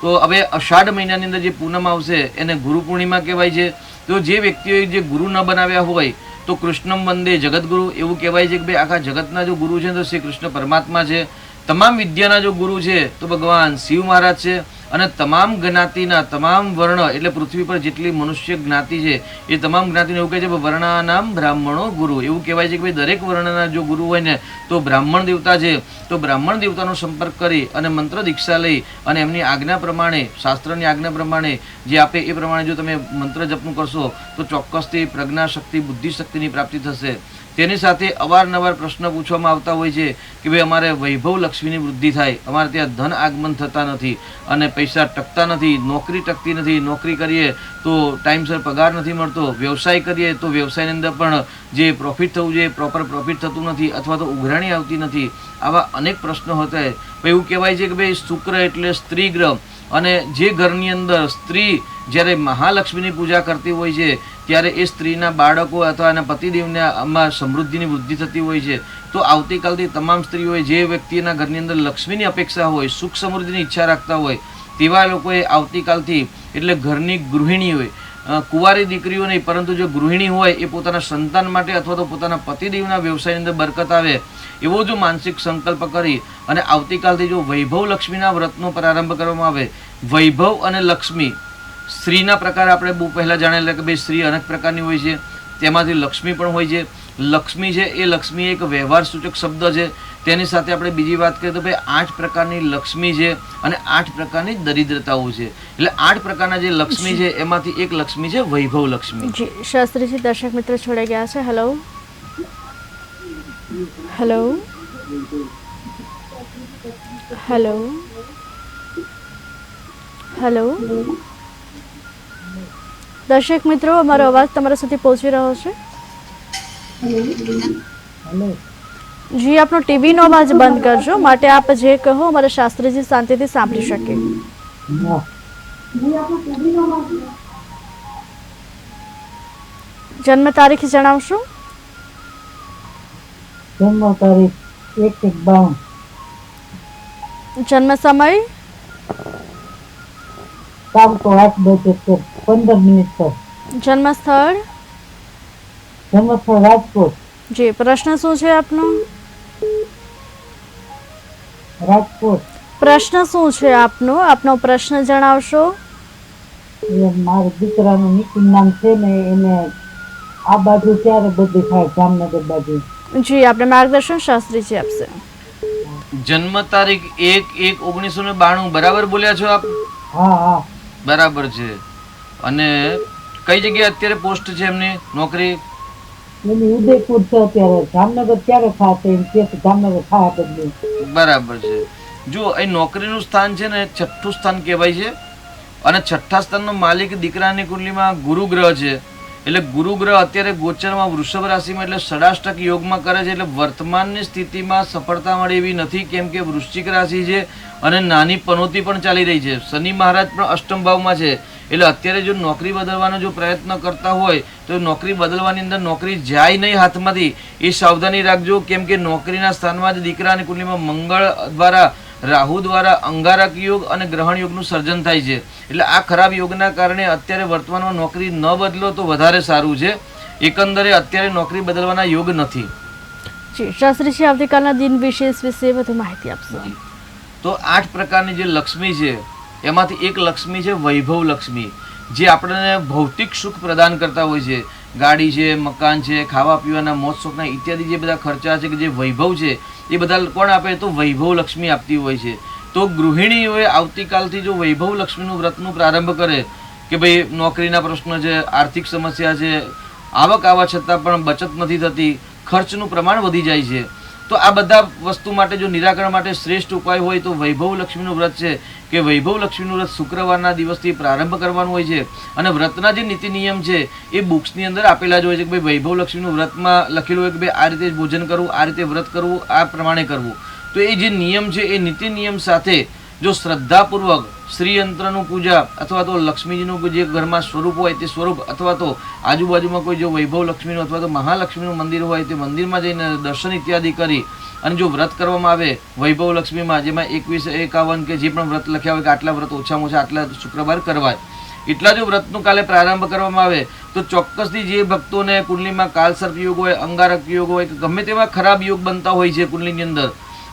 તો હવે અષાઢ મહિનાની અંદર જે પૂનમ આવશે એને ગુરુ પૂર્ણિમા કહેવાય છે. તો જે વ્યક્તિઓએ જે ગુરુ ન બનાવ્યા હોય તો કૃષ્ણમ વંદે જગતગુરુ એવું કહેવાય છે કે ભાઈ આખા જગતના જો ગુરુ છે તો શ્રી કૃષ્ણ પરમાત્મા છે. તમામ વિદ્યાના જો ગુરુ છે તો ભગવાન શિવ મહારાજ છે. અને તમામ જ્ઞાતિના તમામ વર્ણ એટલે પૃથ્વી પર જેટલી મનુષ્ય જ્ઞાતિ છે એ તમામ જ્ઞાતિને એવું કહે છે વર્ણાનામ બ્રાહ્મણો ગુરુ. એવું કહેવાય છે કે ભાઈ દરેક વર્ણના જો ગુરુ હોય ને તો બ્રાહ્મણ દેવતા છે. તો બ્રાહ્મણ દેવતાનો સંપર્ક કરી અને મંત્ર દીક્ષા લઈ અને એમની આજ્ઞા પ્રમાણે, શાસ્ત્રની આજ્ઞા પ્રમાણે જે આપે એ પ્રમાણે જો તમે મંત્ર જપનું કરશો તો ચોક્કસથી પ્રજ્ઞા શક્તિ, બુદ્ધિ શક્તિની પ્રાપ્તિ થશે. તેની સાથે અવારનવાર પ્રશ્ન પૂછવામાં આવતા હોય છે કે ભાઈ અમારે વૈભવ લક્ષ્મીની વૃદ્ધિ થાય, અમારે ત્યાં ધન આગમન થતા નથી અને પૈસા ટકતા નથી, નોકરી ટકતી નથી, નોકરી કરીએ તો ટાઈમસર પગાર નથી મળતો, વ્યવસાય કરીએ તો વ્યવસાયની અંદર પણ જે પ્રોફિટ થવું જોઈએ પ્રોપર પ્રોફિટ થતું નથી અથવા તો ઉઘરાણી આવતી નથી. આવા અનેક પ્રશ્નો હતા. એવું કહેવાય છે કે ભાઈ શુક્ર એટલે સ્ત્રી ગ્રહ અને જે ઘરની અંદર સ્ત્રી જ્યારે મહાલક્ષ્મીની પૂજા કરતી હોય છે ત્યારે એ સ્ત્રીના બાળકો અથવા એના પતિદેવને આમાં સમૃદ્ધિની વૃદ્ધિ થતી હોય છે. તો આવતીકાલથી તમામ સ્ત્રીઓએ જે વ્યક્તિના ઘરની અંદર લક્ષ્મીની અપેક્ષા હોય, સુખ સમૃદ્ધિની ઈચ્છા રાખતા હોય તેવા લોકોએ આવતીકાલથી એટલે ઘરની ગૃહિણી હોય, કુંવારી દીકરીઓ નહીં પરંતુ જો ગૃહિણી હોય એ પોતાના સંતાન માટે અથવા તો પોતાના પતિદેવના વ્યવસાયની અંદર બરકત આવે એવો જો માનસિક સંકલ્પ કરી અને આવતીકાલથી જો વૈભવ લક્ષ્મીના વ્રતનો પ્રારંભ કરવામાં આવે. વૈભવ અને લક્ષ્મી સ્ત્રીના પ્રકાર આપણે બહુ પહેલાં જાણેલા કે ભાઈ સ્ત્રી અનેક પ્રકારની હોય છે, તેમાંથી લક્ષ્મી પણ હોય છે. લક્ષ્મી છે એ લક્ષ્મી એક વ્યવહાર સૂચક શબ્દ છે. તેની સાથે આપણે બીજી વાત કરીએ તો ભાઈ 8 પ્રકારની લક્ષ્મી છે અને 8 પ્રકારની દરિદ્રતાઓ છે. એટલે 8 પ્રકારના જે લક્ષ્મી છે એમાંથી એક લક્ષ્મી છે વૈભવ લક્ષ્મી. જી શાસ્ત્રીજી, દર્શક મિત્રો છોડાઈ ગયા છે. હેલો હેલો હેલો હેલો દર્શક મિત્રો, અમારો અવાજ તમારા સુધી પહોંચી રહ્યો છે? જી, આપનો ટીવીનો અવાજ બંધ કરજો માટે આપ જે કહો અમારા શાસ્ત્રીજી શાંતિથી સાંભળી શકે. જન્મ તારીખ જણાવશો? જન્મ તારીખ 1/52. જન્મ સમય? शाम को 8:15 पर. જન્મ સ્થળ? જન્મસ્થળ રાજકોટ. જી, પ્રશ્ન શું છે આપનો? રાજકોટ. પ્રશ્ન શું છે આપનો? આપનો પ્રશ્ન જણાવશો? એ મારા દીકરાનું નિકુંજ નામ છે ને એને આ બાજુ ક્યારે બધું થાય જામનગર બાજુ. જી, આપણે માર્ગદર્શન શાસ્ત્રીજી આપશે. જન્મ તારીખ 1/1/1992 બરાબર બોલ્યા છો આપ? હા હા બરાબર છે. અને કઈ જગ્યાએ અત્યારે પોસ્ટ છે એમની નોકરી? એની ઉદયપુર છે અત્યારે. જામનગર ક્યારે થાય એમ કે જામનગર થાય બધું. બરાબર છે. જો એ નોકરીનું સ્થાન છે ને 6થું સ્થાન કહેવાય છે અને 6થા સ્થાનનો માલિક દીકરાની કુંડલીમાં ગુરુ ગ્રહ છે. એટલે ગુરુ ગ્રહ અત્યારે ગોચરમાં વૃષભ રાશિમાં એટલે ષડાષ્ટક યોગમાં કરે છે. એટલે વર્તમાનની સ્થિતિમાં સફળતા મળે એવી નથી. કેમ કે વૃશ્ચિક રાશિ છે અને નાની પનોતી પણ ચાલી રહી છે. શનિ મહારાજ પણ અષ્ટમ ભાવમાં છે. એટલે અત્યારે જો નોકરી બદલવાનો જો પ્રયત્ન કરતા હોય તો નોકરી બદલવાની અંદર નોકરી જાય નહીં હાથમાંથી એ સાવધાની રાખજો. કેમ કે નોકરીના સ્થાનમાં જ દીકરાની કુંડલીમાં મંગળ દ્વારા, રાહુ દ્વારા અંગારક યોગ અને ગ્રહણ યોગનું સર્જન થાય છે. એટલે આ ખરાબ યોગના કારણે અત્યારે વર્તમાનમાં નોકરી ન બદલો તો વધારે સારું છે. એકંદરે અત્યારે નોકરી બદલવાના યોગ નથી. જી શાસ્ત્રીજી આવતીકાલના દિન વિશેષ વિશે વધુ માહિતી આપશો. તો 8 પ્રકારની જે લક્ષ્મી છે એમાંથી એક લક્ષ્મી છે વૈભવ લક્ષ્મી, જે આપણને ભૌતિક સુખ પ્રદાન કરતા હોય છે. ગાડી છે, મકાન છે, ખાવા પીવાના મોજ શોખના ઇત્યાદિ જે બધા ખર્ચા છે કે જે વૈભવ છે એ બધા કોણ આપે? તો વૈભવ લક્ષ્મી આપતી હોય છે. તો ગૃહિણીઓએ આવતીકાલથી જો વૈભવ લક્ષ્મીનું વ્રતનું પ્રારંભ કરે કે ભાઈ નોકરીના પ્રશ્નો છે, આર્થિક સમસ્યા છે, આવક આવવા છતાં પણ બચત નથી થતી, ખર્ચનું પ્રમાણ વધી જાય છે, તો આ બધા વસ્તુ માટે જો નિરાકરણ માટે શ્રેષ્ઠ ઉપાય હોય તો વૈભવ લક્ષ્મીનું વ્રત છે કે વૈભવ લક્ષ્મીનું વ્રત શુક્રવારના દિવસથી પ્રારંભ કરવાનું હોય છે. અને વ્રતના જે નીતિ નિયમ છે એ બુક્સની અંદર આપેલા જ હોય છે કે ભાઈ વૈભવ લક્ષ્મીનું વ્રતમાં લખેલું હોય કે ભાઈ આ રીતે ભોજન કરવું, આ રીતે વ્રત કરવું, આ પ્રમાણે કરવું. તો એ જે નિયમ છે એ નીતિ નિયમ સાથે જો શ્રદ્ધાપૂર્વક શ્રીયંત્રનું પૂજા અથવા તો લક્ષ્મીજીનું જે ઘરમાં સ્વરૂપ હોય તે સ્વરૂપ અથવા તો આજુબાજુમાં કોઈ જો વૈભવ લક્ષ્મીનું અથવા તો મહાલક્ષ્મીનું મંદિર હોય તે મંદિરમાં જઈને દર્શન ઇત્યાદિ કરી અને જો વ્રત કરવામાં આવે વૈભવ લક્ષ્મીમાં, જેમાં 21, 51 કે જે પણ વ્રત લખ્યા હોય કે આટલા વ્રત ઓછામાં ઓછા આટલા શુક્રવાર કરવાય, એટલા જો વ્રતનું કાલે પ્રારંભ કરવામાં આવે તો ચોક્કસથી જે ભક્તોને કુંડલીમાં કાલસર્પ યોગ હોય, અંગારક યોગ હોય કે ગમે તેવા ખરાબ યોગ બનતા હોય છે કુંડલીની અંદર,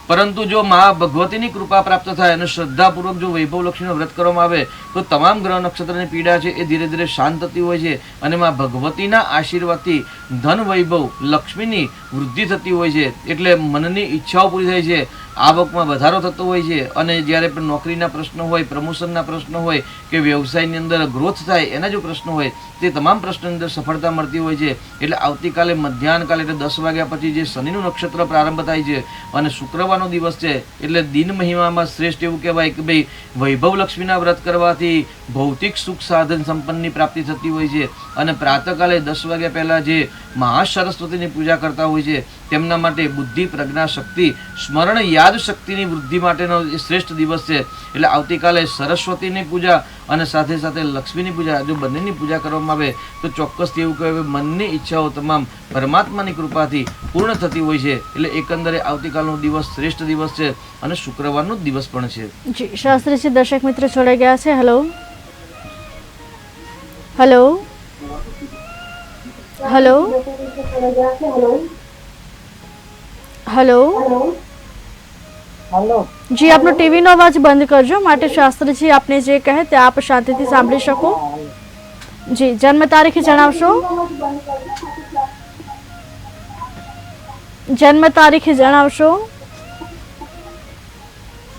પરંતુ જો મા ભગવતીની કૃપા પ્રાપ્ત થાય અને શ્રદ્ધાપૂર્વક જો વૈભવ લક્ષ્મીનું વ્રત કરવામાં આવે તો તમામ ગ્રહ નક્ષત્રની પીડા છે એ ધીરે ધીરે શાંત થતી હોય છે અને મા ભગવતીના આશીર્વાદથી ધન વૈભવ લક્ષ્મીની વૃદ્ધિ થતી હોય છે. એટલે મનની ઈચ્છાઓ પૂરી થાય છે, આવકમાં વધારો થતો હોય છે અને જ્યારે પણ નોકરીના પ્રશ્નો હોય, પ્રમોશનના પ્રશ્નો હોય કે વ્યવસાયની અંદર ગ્રોથ થાય એના જો પ્રશ્નો હોય તે તમામ પ્રશ્નોની અંદર સફળતા મળતી હોય છે. એટલે આવતીકાલે મધ્યાહનકાલે એટલે 10 વાગ્યા પછી જે શનિનું નક્ષત્ર પ્રારંભ થાય છે અને શુક્રવારનો દિવસ છે એટલે દિન મહિમામાં શ્રેષ્ઠ એવું કહેવાય કે ભાઈ વૈભવ લક્ષ્મીના વ્રત કરવાથી ભૌતિક સુખ સાધન સંપન્નની પ્રાપ્તિ થતી હોય છે. અને પ્રાતઃકાલે 10 વાગ્યા પહેલાં જે મહાસરસ્વતીની પૂજા કરતા હોય છે તેમના માટે બુદ્ધિ, પ્રજ્ઞા, શક્તિ, સ્મરણ, યાદ શક્તિની વૃદ્ધિ માટેનો એ શ્રેષ્ઠ દિવસ છે. એટલે આવતીકાલે સરસ્વતીની પૂજા અને સાથે સાથે લક્ષ્મીની પૂજા જો બંનેની પૂજા કરવામાં આવે તો ચોક્કસથી એવું કહેવાય મનની ઈચ્છાઓ તમામ પરમાત્માની કૃપાથી પૂર્ણ થતી હોય છે. એટલે એકંદરે આવતીકાલનો દિવસ શ્રેષ્ઠ દિવસ છે અને શુક્રવારનો દિવસ પણ છે. જી શાસ્ત્રીજી દર્શક મિત્ર જોડાઈ ગયા છે. હેલો હેલો હેલો હેલો હાલો જી આપનો ટીવીનો અવાજ બંધ કરજો, માટે શાસ્ત્રીજી આપને જે કહે તે આપ શાંતિથી સાંભળી શકો. જી જન્મ તારીખ જણાવશો? જન્મ તારીખ જણાવશો?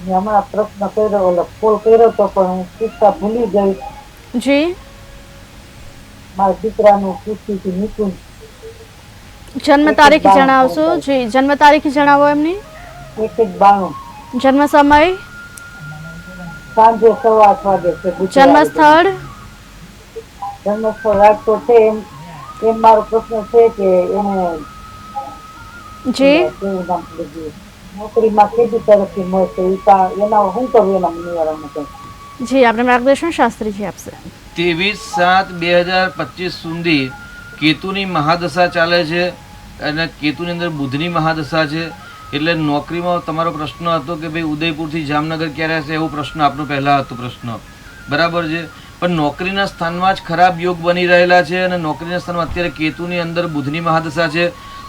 હમણાં પ્રશ્ન કર્યો, ઓલો કોલ કર્યો તો પણ હું પૂછતા ભૂલી ગઈ. જી મારા દીકરાનું પૂછ્યું હતું નિકુંજ. જન્મ તારીખ જણાવશો? જી જન્મ તારીખ જણાવો એમની. 1-92 જન્મ સમય? સાંજે 8:15 વાગે છે. જન્મ સ્થળ? જન્મસ્થળ રાજકોટ છે. એમ મારો પ્રશ્ન છે કે એને જી કેવું નામ લીધું, નોકરીમાં કેદી તરફથી મળશે, એના શું કરવું એના નિવારણ માટે? જી આપણે માર્ગદર્શન શાસ્ત્રીજી આપશે. 23/7/2025 સુધી કેતુની મહાદશા ચાલે છે અને કેતુની અંદર બુધની મહાદશા છે. એટલે નોકરીમાં તમારો પ્રશ્ન હતો કે ભાઈ ઉદયપુરથી જામનગર ક્યારે હશે, એવો પ્રશ્ન આપનો પહેલાં હતો પ્રશ્ન, બરાબર છે. પણ નોકરીના સ્થાનમાં જ ખરાબ યોગ બની રહેલા છે અને નોકરીના સ્થાનમાં અત્યારે કેતુની અંદર બુધની મહાદશા છે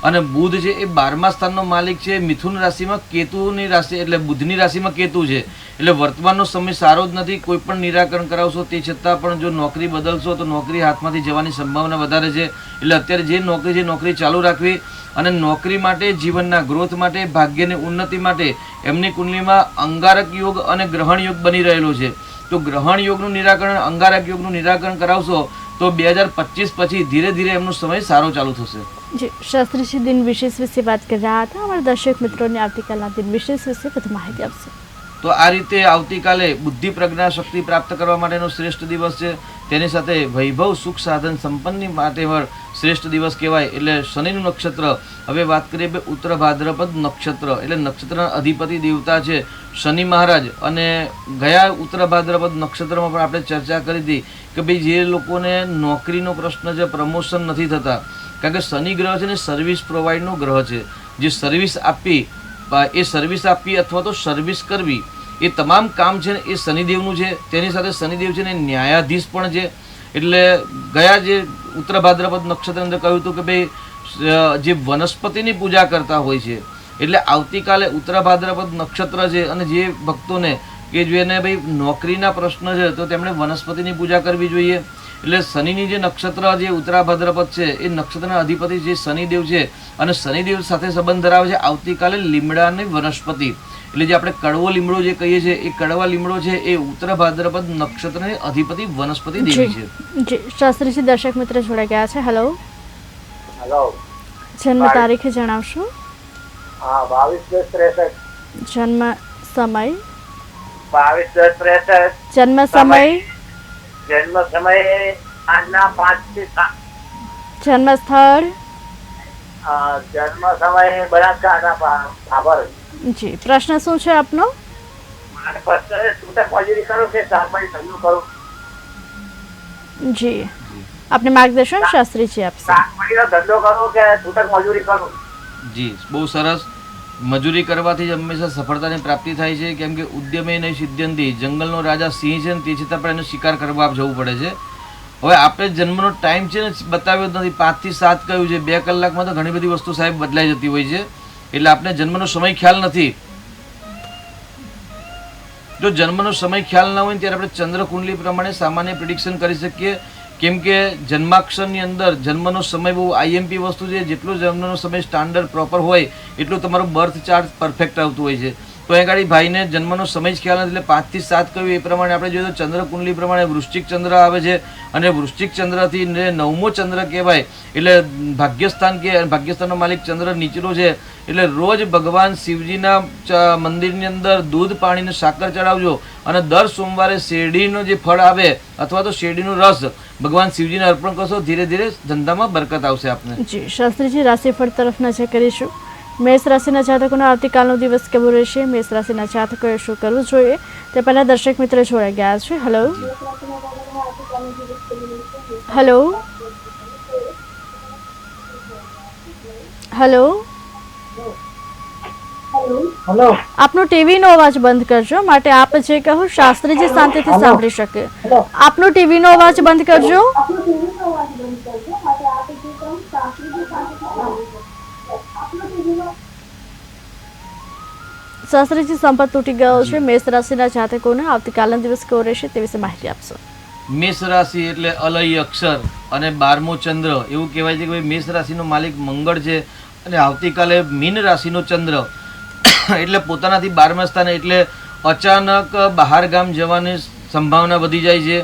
અને બુધ છે એ 12મા સ્થાનનો માલિક છે. મિથુન રાશિમાં કેતુની રાશિ એટલે બુધની રાશિમાં કેતુ છે. એટલે વર્તમાનનો સમય સારો જ નથી. કોઈ પણ નિરાકરણ કરાવશો તે છતાં પણ જો નોકરી બદલશો તો નોકરી હાથમાંથી જવાની સંભાવના વધારે છે. એટલે અત્યારે જે નોકરી છે નોકરી ચાલુ રાખવી અને નોકરી માટે, જીવનના ગ્રોથ માટે, ભાગ્યની ઉન્નતિ માટે એમની કુંડલીમાં અંગારક યોગ અને ગ્રહણ યોગ બની રહેલો છે. તો ગ્રહણ યોગનું નિરાકરણ, અંગારક યોગનું નિરાકરણ કરાવશો તો 2025 પછી ધીરે ધીરે એમનો સમય સારો ચાલુ થશે. જી શાસ્ત્રીજી દિન વિશેષ વિશે વાત કરી રહ્યા હતા. અમારા દર્શક મિત્રોને આવતીકાલના દિન વિશેષ વિશે વધુ માહિતી આપશે. તો આ રીતે આવતીકાલે બુદ્ધિ, પ્રજ્ઞા, શક્તિ પ્રાપ્ત કરવા માટેનો શ્રેષ્ઠ દિવસ છે. તેની સાથે વૈભવ, સુખ, સાધન, સંપન્નની માટે શ્રેષ્ઠ દિવસ કહેવાય. એટલે શનિનું નક્ષત્ર, હવે વાત કરીએ ઉત્તર ભાદ્રપદ નક્ષત્ર, એટલે નક્ષત્રના અધિપતિ દેવતા છે શનિ મહારાજ. અને ગયા ઉત્તર ભાદ્રપદ નક્ષત્રમાં પણ આપણે ચર્ચા કરી હતી કે ભાઈ જે લોકોને નોકરીનો પ્રશ્ન છે, પ્રમોશન નથી થતા, કારણ કે શનિ ગ્રહ છે ને સર્વિસ પ્રોવાઈડનો ગ્રહ છે. જે સર્વિસ આપવી અથવા તો સર્વિસ કરવી એ તમામ કામ છે ને એ શનિદેવનું છે. તેની સાથે શનિદેવ છે ને ન્યાયાધીશ પણ છે. એટલે ગયા જે ઉત્તર ભાદ્રપદ નક્ષત્ર અંદર કહ્યું હતું કે ભાઈ જે વનસ્પતિની પૂજા કરતા હોય છે, એટલે આવતીકાલે ઉત્તર ભાદ્રપદ નક્ષત્ર છે અને જે ભક્તોને કે જેને ભાઈ નોકરીના પ્રશ્ન છે તો તેમણે વનસ્પતિની પૂજા કરવી જોઈએ. એટલે શનિની જે નક્ષત્ર જે ઉત્તરા ભાદ્રપદ છે એ નક્ષત્રના અધિપતિ જે શનિદેવ છે અને શનિદેવ સાથે સંબંધ ધરાવે છે આવતીકાલે લીમડાની વનસ્પતિ, એટલે જે આપણે કડવો લીમડો જે કહીએ છીએ એ કડવા લીમડો છે એ ઉત્તર ભાદ્રપદ નક્ષત્રની અધિપતિ વનસ્પતિ દેવી છે. જી શાસ્ત્રીજી, દર્શક મિત્ર જોડાઈ ગયા છે. Hello, hello. જન્મ તારીખ જણાવશો? હા, 22/10/63. જન્મ સમય? 22/10/63. જન્મ સમય? જન્મ સમય આજના 5 થી 7. જન્મ સ્થળ? જન્મ સમય બનાસકાંઠા ભાભર. જી, પ્રશ્ન શું છે આપનો? મારે પ્રશ્ન છૂટક મજૂરી કરું કે શાકભાજી ધંધો કરું? જી, આપને માર્ગદર્શન શાસ્ત્રીજી આપશે. શાકભાજીનો ધંધો કરું કે છૂટક મજૂરી કરું? જી, બહુ સરસ. મજૂરી કરવાથી જ હંમેશા સફળતાની પ્રાપ્તિ થાય છે, કેમ કે ઉદ્યમે નહીં સિદ્ધ્યંતી. જંગલનો રાજા સિંહ છે ને તે છતાં પણ એનો શિકાર કરવા જવું પડે છે. હવે આપણે જન્મનો ટાઈમ છે ને બતાવ્યો નથી, 5 થી 7 કહ્યું છે. 2 કલાકમાં તો ઘણી બધી વસ્તુ સાહેબ બદલાઈ જતી હોય છે, એટલે આપણે જન્મનો સમય ખ્યાલ નથી. જો જન્મનો સમય ખ્યાલ ના હોય ને ત્યારે આપણે ચંદ્ર કુંડલી પ્રમાણે સામાન્ય પ્રિડિક્શન કરી શકીએ, કેમ કે જન્માક્ષરની અંદર જન્મનો સમય બહુ આઈએમપી વસ્તુ છે. જેટલો જન્મનો સમય સ્ટાન્ડર્ડ પ્રોપર હોય એટલું તમારું બર્થ ચાર્ટ પરફેક્ટ આવતું હોય છે. તો એ ગાડી ભાઈને જન્મનો સમય જ ખ્યાલ નથી, એટલે 5 થી 7 કહ્યું એ પ્રમાણે આપણે જોઈએ તો ચંદ્ર કુંડલી પ્રમાણે વૃશ્ચિક ચંદ્ર આવે છે અને વૃશ્ચિક ચંદ્રથી 9મો ચંદ્ર કહેવાય, એટલે ભાગ્યસ્થાન કે ભાગ્યસ્થાનનો માલિક ચંદ્ર નીચલો છે. એટલે રોજ ભગવાન શિવજીના મંદિરની અંદર દૂધ પાણીને સાકર ચડાવજો અને દર સોમવારે શેરડીનો જે ફળ આવે અથવા તો શેરડીનો રસ ભગવાન શિવજીને અર્પણ કરશો, ધીરે ધીરે ધંધામાં બરકત આવશે આપને. જી શાસ્ત્રીજી, રાશિફળ તરફ નજર કરીશું. મેષ રાશિના જાતકોનો આવતીકાલનો દિવસ કેવો રહેશે? મેષ રાશિના જાતકોએ શું કરવું જોઈએ તે પહેલા દર્શક મિત્ર જોડાઈ ગયા છે. Hello, hello, hello, hello. આપનો ટીવીનો અવાજ બંધ કરજો, માટે આપ જે કહો શાસ્ત્રીજી શાંતિથી સાંભળી શકે. આપનો ટીવીનો અવાજ બંધ કરજો. શાસ્ત્રીજી, સંપર્ક તૂટી ગયો છે. મેષ રાશિના જાતકોને આવતીકાલનો દિવસ કેવો રહેશે તે વિશે માહિતી આપશો. મેષ રાશિ એટલે અલય અક્ષર અને 12મો ચંદ્ર. એવું કહેવાય છે કે ભાઈ મેષ રાશિનો માલિક મંગળ છે અને આવતીકાલે મીન રાશિનો ચંદ્ર એટલે પોતાનાથી 12મા સ્થાને, એટલે અચાનક બહાર ગામ જવાની સંભાવના વધી જાય છે.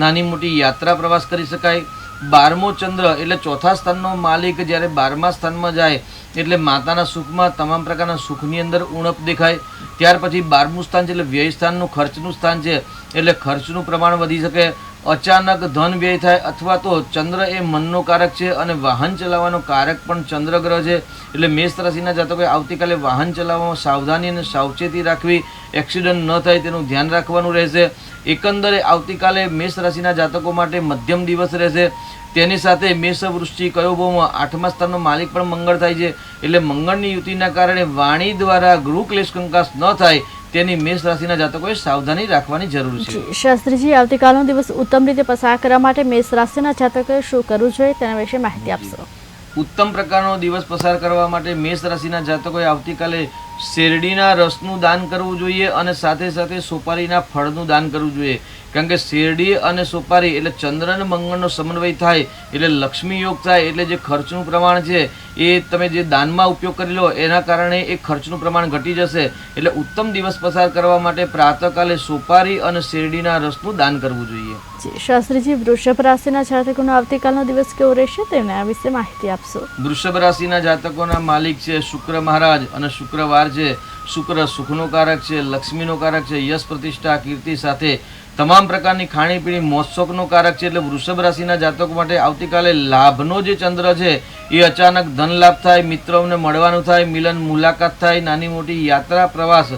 નાની મોટી યાત્રા પ્રવાસ કરી શકાય. 12મો ચંદ્ર એટલે ચોથા સ્થાનનો માલિક જ્યારે 12મા સ્થાનમાં જાય એટલે માતાના સુખમાં તમામ પ્રકારના સુખની અંદર ઉણપ દેખાય. ત્યાર પછી 12મું સ્થાન છે એટલે વ્યય સ્થાનનું ખર્ચનું સ્થાન છે, એટલે ખર્ચનું પ્રમાણ વધી શકે. અચાનક ધન વ્યય થાય, અથવા તો ચંદ્ર એ મનનો કારક છે અને વાહન ચલાવવાનો કારક પણ ચંદ્ર ગ્રહ છે. એટલે મેષ રાશિના જાતકોએ આવતીકાલે વાહન ચલાવવામાં સાવધાની અને સાવચેતી રાખવી, એક્સિડન્ટ ન થાય તેનું ધ્યાન રાખવાનું રહેશે. એકંદરે આવતીકાલે મેષ રાશિના જાતકો માટે મધ્યમ દિવસ રહેશે. તેની સાથે મેષ વૃશ્ચિક કયો ભાવમાં 8મા સ્થાનનો માલિક પણ મંગળ થાય છે, એટલે મંગળની યુતિના કારણે વાણી દ્વારા ગૃહ ક્લેશ કંકાસ ન થાય તેની મેષ રાશિના જાતકોએ સાવધાની રાખવાની જરૂર છે. શાસ્ત્રીજી, આવતીકાલનો દિવસ ઉત્તમ રીતે પસાર કરવા માટે મેષ રાશિના જાતકોએ શું કરવું જોઈએ તેના વિશે માહિતી આપશો. ઉત્તમ પ્રકારનો દિવસ પસાર કરવા માટે મેષ રાશિના જાતકોએ આવતીકાલે શેરડીના રસનું દાન કરવું જોઈએ અને સાથે સાથે સોપારીના ફળનું દાન કરવું જોઈએ. કારણ કે શેરડી અને સોપારી એટલે ચંદ્ર અને મંગળનો સમન્વય થાય એટલે લક્ષ્મી યોગ થાય, એટલે જે ખર્ચનું પ્રમાણ છે એ તમે જે દાનમાં ઉપયોગ કરી લો એના કારણે એ ખર્ચનું પ્રમાણ ઘટી જશે. એટલે ઉત્તમ દિવસ પસાર કરવા માટે પ્રાતઃકાલે સોપારી અને શેરડીના રસનું દાન કરવું જોઈએ. શાસ્ત્રીજી, વૃષભ રાશિના જાતકોનો આવતીકાલનો દિવસ કેવો રહેશે તેના વિશે માહિતી આપશો. વૃષભ રાશિના જાતકોના માલિક છે શુક્ર મહારાજ અને શુક્રવાર છે. શુક્ર સુખનો કારક છે, લક્ષ્મીનો કારક છે, યશ પ્રતિષ્ઠા કીર્તિ સાથે તમામ પ્રકારની ખાણીપીણી મોજશોખનો કારક છે. એટલે વૃષભ રાશિના જાતકો માટે આવતીકાલે લાભનો જે ચંદ્ર છે એ અચાનક ધન લાભ થાય, મિત્રોને મળવાનું થાય, મિલન મુલાકાત થાય, નાની મોટી યાત્રા પ્રવાસ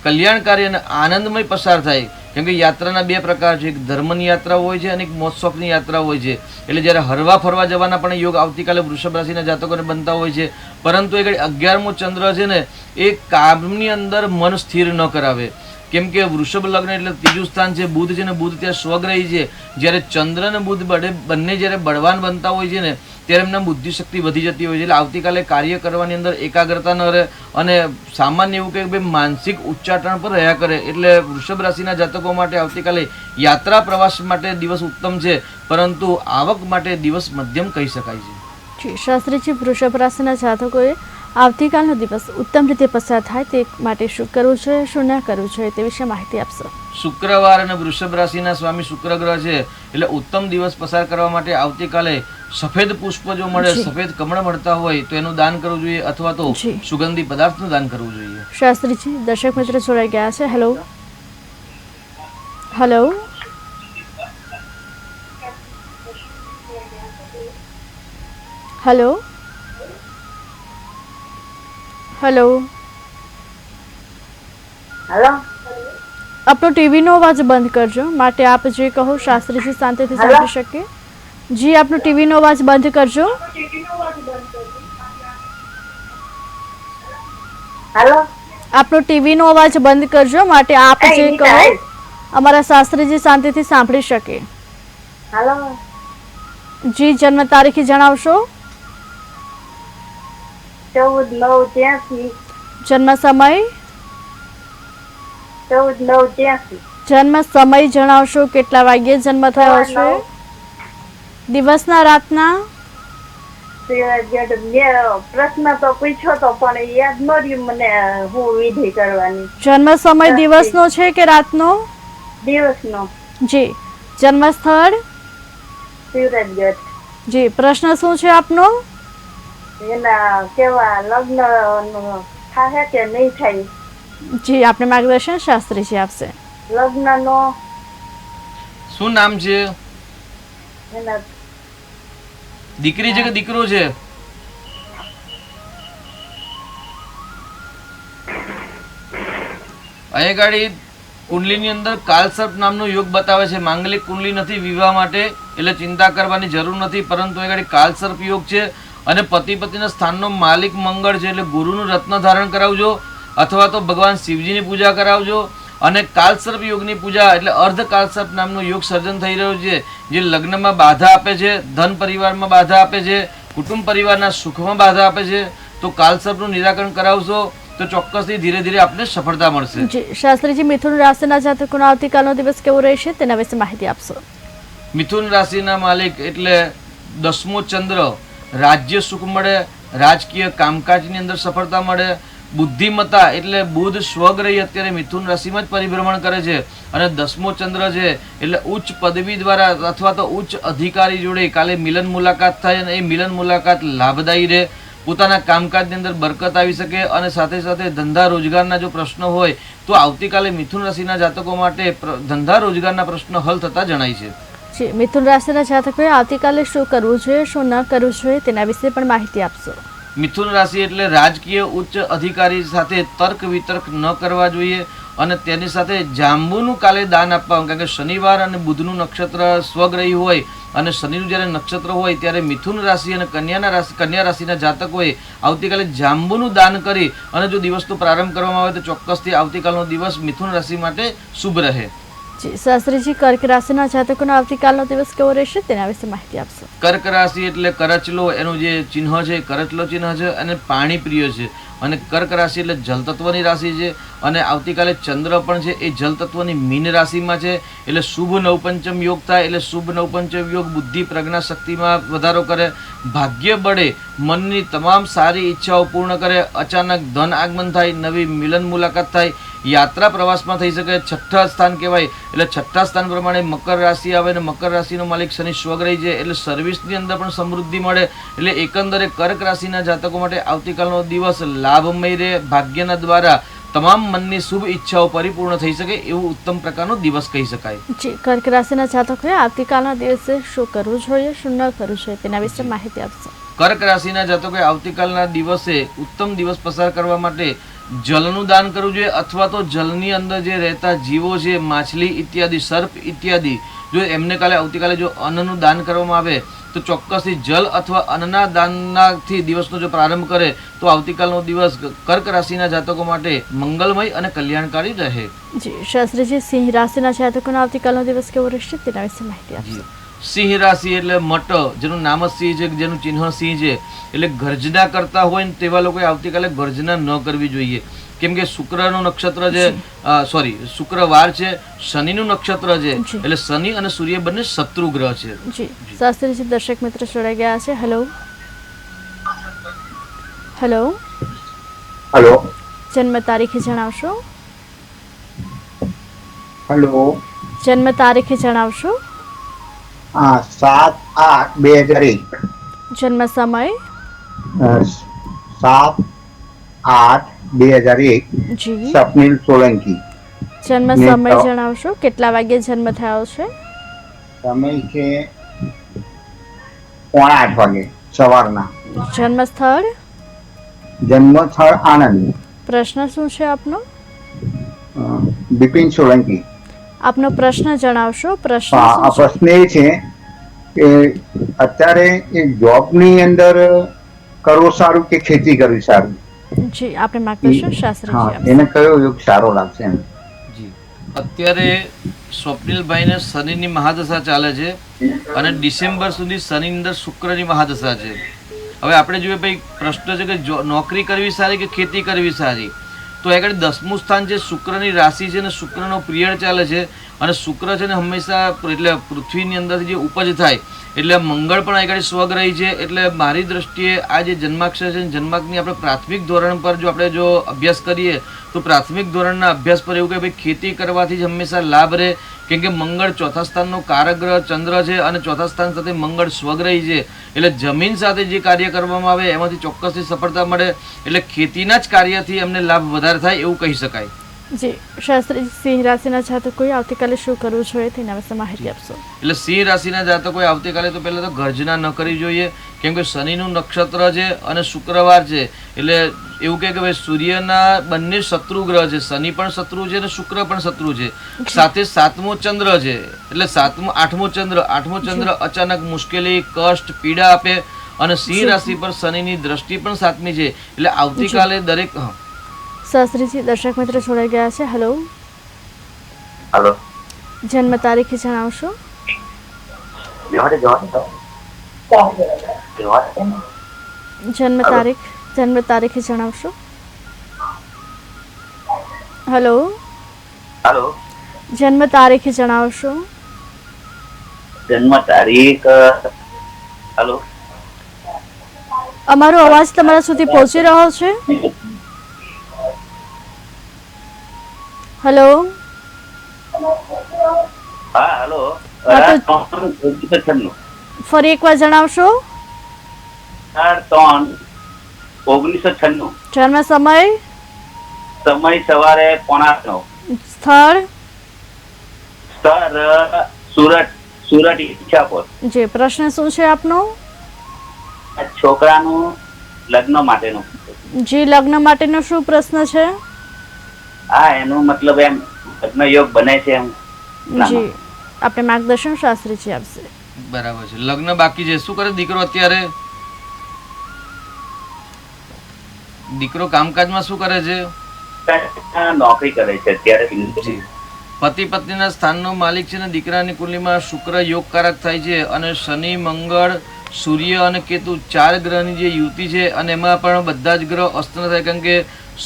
કલ્યાણકારી અને આનંદમય પસાર થાય. કેમ કે યાત્રાના 2 પ્રકાર છે, એક ધર્મની યાત્રા હોય છે અને એક મોજશોખની યાત્રા હોય છે. એટલે જ્યારે હરવા ફરવા જવાના પણ યોગ આવતીકાલે વૃષભ રાશિના જાતકોને બનતા હોય છે. પરંતુ એ 11મો ચંદ્ર છે ને એ કામની અંદર મન સ્થિર ન કરાવે. કેમ કે વૃષભ લગ્ન એટલે ત્રીજું સ્થાન છે, બુધ છે ને બુધ ત્યાં સ્વગ્રહી છે. જ્યારે ચંદ્ર અને બુધ બંને જ્યારે બળવાન બનતા હોય છે ને ત્યારે એમના બુદ્ધિશક્તિ વધી જતી હોય છે. એટલે આવતીકાલે કાર્ય કરવાની અંદર એકાગ્રતા ન રહે અને સામાન્ય એવું કે ભાઈ માનસિક ઉચ્ચાટન પર રહ્યા કરે. એટલે વૃષભ રાશિના જાતકો માટે આવતીકાલે યાત્રા પ્રવાસ માટે દિવસ ઉત્તમ છે, પરંતુ આવક માટે દિવસ મધ્યમ કહી શકાય છે. જી શાસ્ત્રીજી, વૃષભ રાશિના જાતકોએ આવતીકાલનો દિવસ ઉત્તમ રીતે પસાર થાય તે માટે શું કરવું જોઈએ, શું ન કરવું જોઈએ તે વિશે માહિતી આપશો. શુક્રવાર અને વૃષભ રાશિના સ્વામી શુક્ર ગ્રહ છે, એટલે ઉત્તમ દિવસ પસાર કરવા માટે આવતીકાલે સફેદ પુષ્પ જો મળે, સફેદ કમળ મળતા હોય તો એનું દાન કરવું જોઈએ, અથવા તો સુગંધી પદાર્થનું દાન કરવું જોઈએ. શાસ્ત્રીજી, દર્શક મિત્ર જોડાઈ ગયા છે. Hello hello hello hello hello, આપનો ટીવીનો અવાજ બંધ કરજો, માટે આપ જે કહો શાસ્ત્રીજી શાંતિથી સાંભળી શકે. જી, આપનો ટીવીનો અવાજ બંધ કરજો. હેલો, આપનો ટીવીનો અવાજ બંધ કરજો, માટે આપ જે કહો અમારા શાસ્ત્રીજી શાંતિથી સાંભળી શકે. હેલો, જી, જન્મ તારીખ જણાવશો. 14/9/83. જન્મ સમય. 14/9/83. જન્મ સમય જણાવશો, કેટલા વાગ્યે જન્મ થયો હશે, દિવસના રાતના. પ્રશ્ન તો પૂછ્યો તો પણ યાદ ન રહ્યું મને, હું વિધિ કરવાની. જન્મ સમય દિવસનો છે કે રાતનો? દિવસનો. જી. જન્મ સ્થળ? સુરતગઢ. જી. પ્રશ્ન શું છે આપનો? એના કેવા લગ્ન થાય કે નહીં થાય? જી, આપને માર્ગદર્શન શાસ્ત્રીજી આપશે. લગ્નનો શું નામ છે? એના દીકરી છે કે દીકરો છે? અહીંયા ગાડી કુંડલીની અંદર કાલસર્પ નામનો યોગ બતાવે છે. માંગલિક કુંડલી નથી વિવાહ માટે, એટલે ચિંતા કરવાની જરૂર નથી, પરંતુ અહીંયા ગાડી કાલસર્પ યોગ છે. અને પતિ પત્નીના સ્થાનનો માલિક મંગળ છે, એટલે ગુરુનું રત્ન ધારણ કરાવજો, અથવા તો ભગવાન શિવજીની પૂજા કરાવજો. અને કાલસર્પ યોગની પૂજા એટલે અર્ધ કાલસર્પ નામનો યોગ સર્જન થઈ રહ્યો છે, જે લગ્નમાં બાધા આપે છે, ધન પરિવારમાં બાધા આપે છે, કુટુંબ પરિવારના સુખમાં બાધા આપે છે. તો કાલસર્પનું નિરાકરણ કરાવશો તો ચોક્કસથી ધીરે ધીરે આપને સફળતા મળશે. જી શાસ્ત્રીજી, મિથુન રાશિના જાતકોનો આવતીકાલનો દિવસ કેવો રહેશે તેના વિશે માહિતી આપશો. મિથુન રાશિના માલિક એટલે 10મો ચંદ્ર, રાજ્ય સુખ મળે, રાજકીય કામકાજની અંદર સફળતા મળે. બુદ્ધિમત્તા એટલે બુધ સ્વગ્રહી અત્યારે મિથુન રાશિમાં જ પરિભ્રમણ કરે છે, અને 10મો ચંદ્ર છે એટલે ઉચ્ચ પદવી દ્વારા અથવા તો ઉચ્ચ અધિકારી જોડે કાલે મિલન મુલાકાત થાય, અને એ મિલન મુલાકાત લાભદાયી રહે. પોતાના કામકાજની અંદર બરકત આવી શકે, અને સાથે સાથે ધંધા રોજગારના જો પ્રશ્નો હોય તો આવતીકાલે મિથુન રાશિના જાતકો માટે ધંધા રોજગારના પ્રશ્નો હલ થતા જણાય છે. જી, મિથુન રાશિના જાતકોએ આવતીકાલે શું કરવું જોઈએ, શું ન કરવું જોઈએ તેના વિશે પણ માહિતી આપશો. મિથુન રાશિ એટલે રાજકીય ઉચ્ચ અધિકારી સાથે તર્ક વિતર્ક ન કરવા જોઈએ, અને તેની સાથે જાંબુનું કાલે દાન આપવાનું, કારણ કે શનિવાર અને બુધનું નક્ષત્ર સ્વગ્રહી હોય, અને શનિનું જ્યારે નક્ષત્ર હોય ત્યારે મિથુન રાશિ અને કન્યા રાશિના જાતકોએ આવતીકાલે જાંબુનું દાન કરી અને જો દિવસનો પ્રારંભ કરવામાં આવે તો ચોક્કસથી આવતીકાલનો દિવસ મિથુન રાશિ માટે શુભ રહે. જી શાસ્ત્રીજી, કર્ક રાશિના જાતકોનો આવતીકાલનો દિવસ કેવો રહેશે તેના વિશે માહિતી આપશો. કર્ક રાશિ એટલે કરચલો, એનું જે ચિહ્ન છે કરચલો ચિહ્ન છે, અને પાણી પ્રિય છે. અને કર્ક રાશિ એટલે જલ તત્વની રાશિ છે, અને આવતીકાલે ચંદ્ર પણ છે એ જલ તત્વની મીન રાશિમાં છે, એટલે શુભ નવપંચમ યોગ થાય. એટલે શુભ નવપંચમ યોગ બુદ્ધિ પ્રજ્ઞા શક્તિમાં વધારો કરે, ભાગ્ય બળે મનની તમામ સારી ઈચ્છાઓ પૂર્ણ કરે, અચાનક ધન આગમન થાય, નવી મિલન મુલાકાત થાય, યાત્રા પ્રવાસમાં થઈ શકે. 6ઠા સ્થાન કહેવાય, એટલે 6ઠા સ્થાન પ્રમાણે મકર રાશિ આવે, અને મકર રાશિનો માલિક શનિ સ્વગ્રહી છે, એટલે સર્વિસની અંદર પણ સમૃદ્ધિ મળે. એટલે એકંદરે કર્ક રાશિના જાતકો માટે આવતીકાલનો દિવસ લાભમય રહે. ભાગ્યના દ્વારા તમામ મનની શુભ ઈચ્છાઓ પરિપૂર્ણ થઈ શકે એવું ઉત્તમ પ્રકારનો દિવસ કહી શકાય. જી, કર્ક રાશિના જાતકોએ આવતીકાલના દિવસે શું કરવું જોઈએ, શું ન કરવું જોઈએ તેના વિશે માહિતી આપશો. કર્ક રાશિના જાતકોએ આવતીકાલના દિવસે ઉત્તમ દિવસ પસાર કરવા માટે જલનું દાન કરવું જોઈએ, અથવા તો જલની અંદર જે રહેતા જીવો છે, માછલી ઇત્યાદિ, સર્પ ઇત્યાદિ, જો એમને આવતીકાલે જો અન્નનું દાન કરવામાં આવે તો ચોક્કસથી જલ અથવા અન્નના દાનનાથી દિવસનો જો પ્રારંભ કરે તો આવતીકાલનો દિવસ કર્ક રાશિના જાતકો માટે મંગલમય અને કલ્યાણકારી રહે. જી શાસ્ત્રીજી, સિંહ રાશિના જાતકોનો આવતીકાલનો દિવસ કેવો રહેશે તેના વિશે માહિતી આપશો. સિંહ રાશિ એટલે મટ, જેનું નામ જ સિંહ છે, જેનું ચિહ્ન સિંહ છે, એટલે ગર્જના કરતા હોય ને તેવા લોકોએ આવતીકાલે ગર્જના ન કરવી જોઈએ. કેમ કે શુક્રનું નક્ષત્ર છે, શુક્રવાર છે, શનિનું નક્ષત્ર છે, એટલે શનિ અને સૂર્ય બંને શત્રુ ગ્રહ છે. જી શાસ્ત્રીજી, દર્શક મિત્ર જોડાઈ ગયા છે. હેલો હેલો હલો જન્મ તારીખે જણાવશો. હલો જન્મ તારીખે જણાવશો. 7/8/2001. જન્મ સમય. 7/8/2001. જી. સ્વપ્નિલ સોલંકી. જન્મ સમય જણાવશો. કેટલા વાગ્યે જન્મ થયો છે? સમય છે 7:45 વાગે સવારના. જન્મ સ્થળ. જન્મ સ્થળ આણંદ. પ્રશ્ન શું છે આપનો? બિપિન સોલંકી. આપનો પ્રશ્ન જણાવશો. પ્રશ્ન આ શું છે? પ્રશ્ન એ છે કે અત્યારે એ જોબની અંદર કરવું સારું કે ખેતી કરવી સારું? જી આપણે માર્ગદર્શન શાસ્ત્રીજી હા, આપશે. એને કયો યોગ સારો લાગશે એમ? જી, અત્યારે સ્વપ્નિલભાઈને શનિની મહાદશા ચાલે છે અને ડિસેમ્બર સુધી શનિની અંદર શુક્રની મહાદશા છે. હવે આપણે જોઈએ ભાઈ, પ્રશ્ન છે કે નોકરી કરવી સારી કે ખેતી કરવી સારી? તો આગળ 10મું સ્થાન છે, શુક્રની રાશિ છે અને શુક્રનો પિરિયડ ચાલે છે અને શુક્ર છે ને હંમેશા એટલે પૃથ્વીની અંદરથી જે ઉપજ થાય એટલે મંગળ પણ આગળ સ્વગ્રહી છે. એટલે મારી દ્રષ્ટિએ આ જે જન્માક્ષર છે, જન્માક્ષરની આપણે પ્રાથમિક ધોરણ પર જો આપણે જો અભ્યાસ કરીએ તો પ્રાથમિક ધોરણના અભ્યાસ પર એવું કે ભાઈ ખેતી કરવાથી જ હંમેશા લાભ રહે. કેમ કે મંગળ ચોથા સ્થાનનો કારગ્રહ ચંદ્ર છે અને ચોથા સ્થાન સાથે મંગળ સ્વગ્રહી છે. એટલે જમીન સાથે જે કાર્ય કરવામાં આવે એમાંથી ચોક્કસથી સફળતા મળે. એટલે ખેતીના જ કાર્યથી અમને લાભ વધારે થાય એવું કહી શકાય. જી શાસ્ત્રીજી, સિંહ રાશિના જાતકોએ આવતીકાલે શું કરવું જોઈએ તેના વિશે માહિતી આપશો. એટલે સિંહ રાશિના જાતકોએ આવતીકાલે તો પહેલાં તો ગર્જના ન કરવી જોઈએ. કેમ કે શનિનું નક્ષત્ર છે અને શુક્રવાર છે, એટલે એવું કહે કે ભાઈ સૂર્યના બંને શત્રુ ગ્રહ છે. શનિ પણ શત્રુ છે અને શુક્ર પણ શત્રુ છે. સાથે 7મો ચંદ્ર છે, એટલે 8મો ચંદ્ર અચાનક મુશ્કેલી, કષ્ટ, પીડા આપે અને સિંહ રાશિ પર શનિની દ્રષ્ટિ પણ 7મી છે. એટલે આવતીકાલે દરેક શાસ્ત્રીજી, દર્શક મિત્ર જોડાઈ ગયા છે. હેલો હેલો જન્મ તારીખે જણાવશો. જન્મ તારીખે જણાવશો. હેલો હેલો જન્મ તારીખે જણાવશો. જન્મ તારીખ. હેલો અમારો અવાજ તમારા સુધી પહોંચી રહ્યો છે? હેલો હા હેલો હા, 1996. ફરી એકવાર જણાવશો. 1996. જન્મ સમય. સમય સવારે 8:45. સ્થળ. સુરત ઈચ્છાપુર. જી પ્રશ્ન શું છે આપનો? છોકરાનું લગ્ન માટેનું. જી લગ્ન માટેનો શું પ્રશ્ન છે? હા, એનું મતલબ એમ લગ્ન યોગ બને છે એમ. જી આપણે માર્ગદર્શન શાસ્ત્રીજી આપશે. બરાબર છે. લગ્ન બાકી છે. શું કરે દીકરો અત્યારે? દીકરો કામકાજમાં શું કરે છે? નોકરી કરે છે અત્યારે. પતિ પત્નીના સ્થાનનો માલિક છે ને દીકરાની કુંડલીમાં શુક્ર યોગકારક થાય છે અને શનિ, મંગળ, સૂર્ય અને કેતુ 4 ગ્રહની જે યુતિ છે અને એમાં પણ બધા જ ગ્રહ અસ્તના થાય. કારણ કે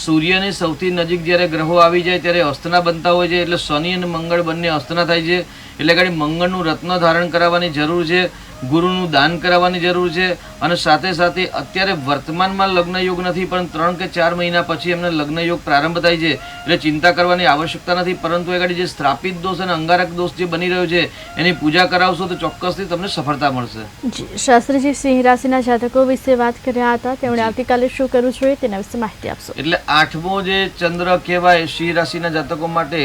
સૂર્યની સૌથી નજીક જ્યારે ગ્રહો આવી જાય ત્યારે અસ્તના બનતા હોય છે. એટલે શનિ અને મંગળ બંને અસ્તના થાય છે. એટલે ગાડી મંગળનું રત્ન ધારણ કરાવવાની જરૂર છે, ગુરુનું દાન કરાવવાની જરૂર છે અને સાથે સાથે અત્યારે વર્તમાનમાં લગ્ન યોગ નથી, પણ 3 કે 4 મહિના પછી એમને લગ્ન યોગ પ્રારંભ થાય છે. એટલે ચિંતા કરવાની આવશ્યકતા નથી. પરંતુ એ ગાડી જે સ્થાપિત દોષ અને અંગારક દોષ જે બની રહ્યો છે એની પૂજા કરાવશો તો ચોક્કસથી તમને સફળતા મળશે. જી શાસ્ત્રીજી, સિંહ રાશિના જાતકો વિશે વાત કર્યા હતા, તેમણે આવતીકાલે શું કરવું જોઈએ તેના વિશે માહિતી આપશો. એટલે 8મો જે ચંદ્ર કહેવાય સિંહ રાશિના જાતકો માટે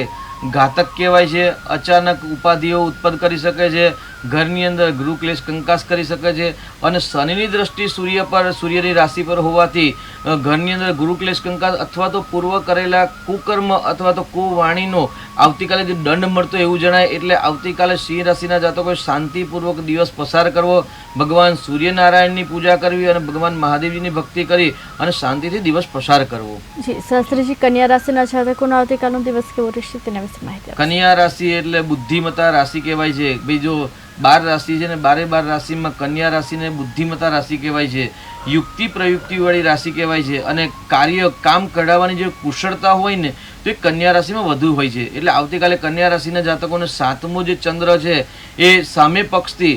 ઘાતક કહેવાય છે. અચાનક ઉપાધિઓ ઉત્પન્ન કરી શકે છે, ઘરની અંદર ગૃહ ક્લેશ કંકાસ કરી શકે છે અને શનિની દ્રષ્ટિ સૂર્યની રાશિ પર હોવાથી ઘરની અંદર ગુરુક્લેશ કંકાસ અથવા તો પૂર્વ કરેલા કુકર્મ અથવા તો કુવાણીનો આવતીકાલે જે દંડ મળતો એવું જણાય. એટલે આવતીકાલે સિંહ રાશિના જાતકોએ શાંતિપૂર્વક દિવસ પસાર કરવો, ભગવાન સૂર્યનારાયણની પૂજા કરવી અને ભગવાન મહાદેવજીની ભક્તિ કરી અને શાંતિથી દિવસ પસાર કરવો. જી શાસ્ત્રીજી, કન્યા રાશિના જાતકોનો આવતીકાલનો દિવસ કેવો રહેશે તેના વિશે માહિતી આપો. કન્યા રાશિ એટલે બુદ્ધિમતા રાશિ કહેવાય છે. બીજો 12 રાશિ છે ને 12 રાશિમાં કન્યા રાશિને બુદ્ધિમતા રાશિ કહેવાય છે. યુક્તિ પ્રયુક્તિ વાળી રાશિ કહેવાય છે અને કામ કઢાવવાની જે કુશળતા હોય ને તો એ કન્યા રાશિમાં વધુ હોય છે. એટલે આવતીકાલે કન્યા રાશિના જાતકોને 7મો જે ચંદ્ર છે એ સામે પક્ષથી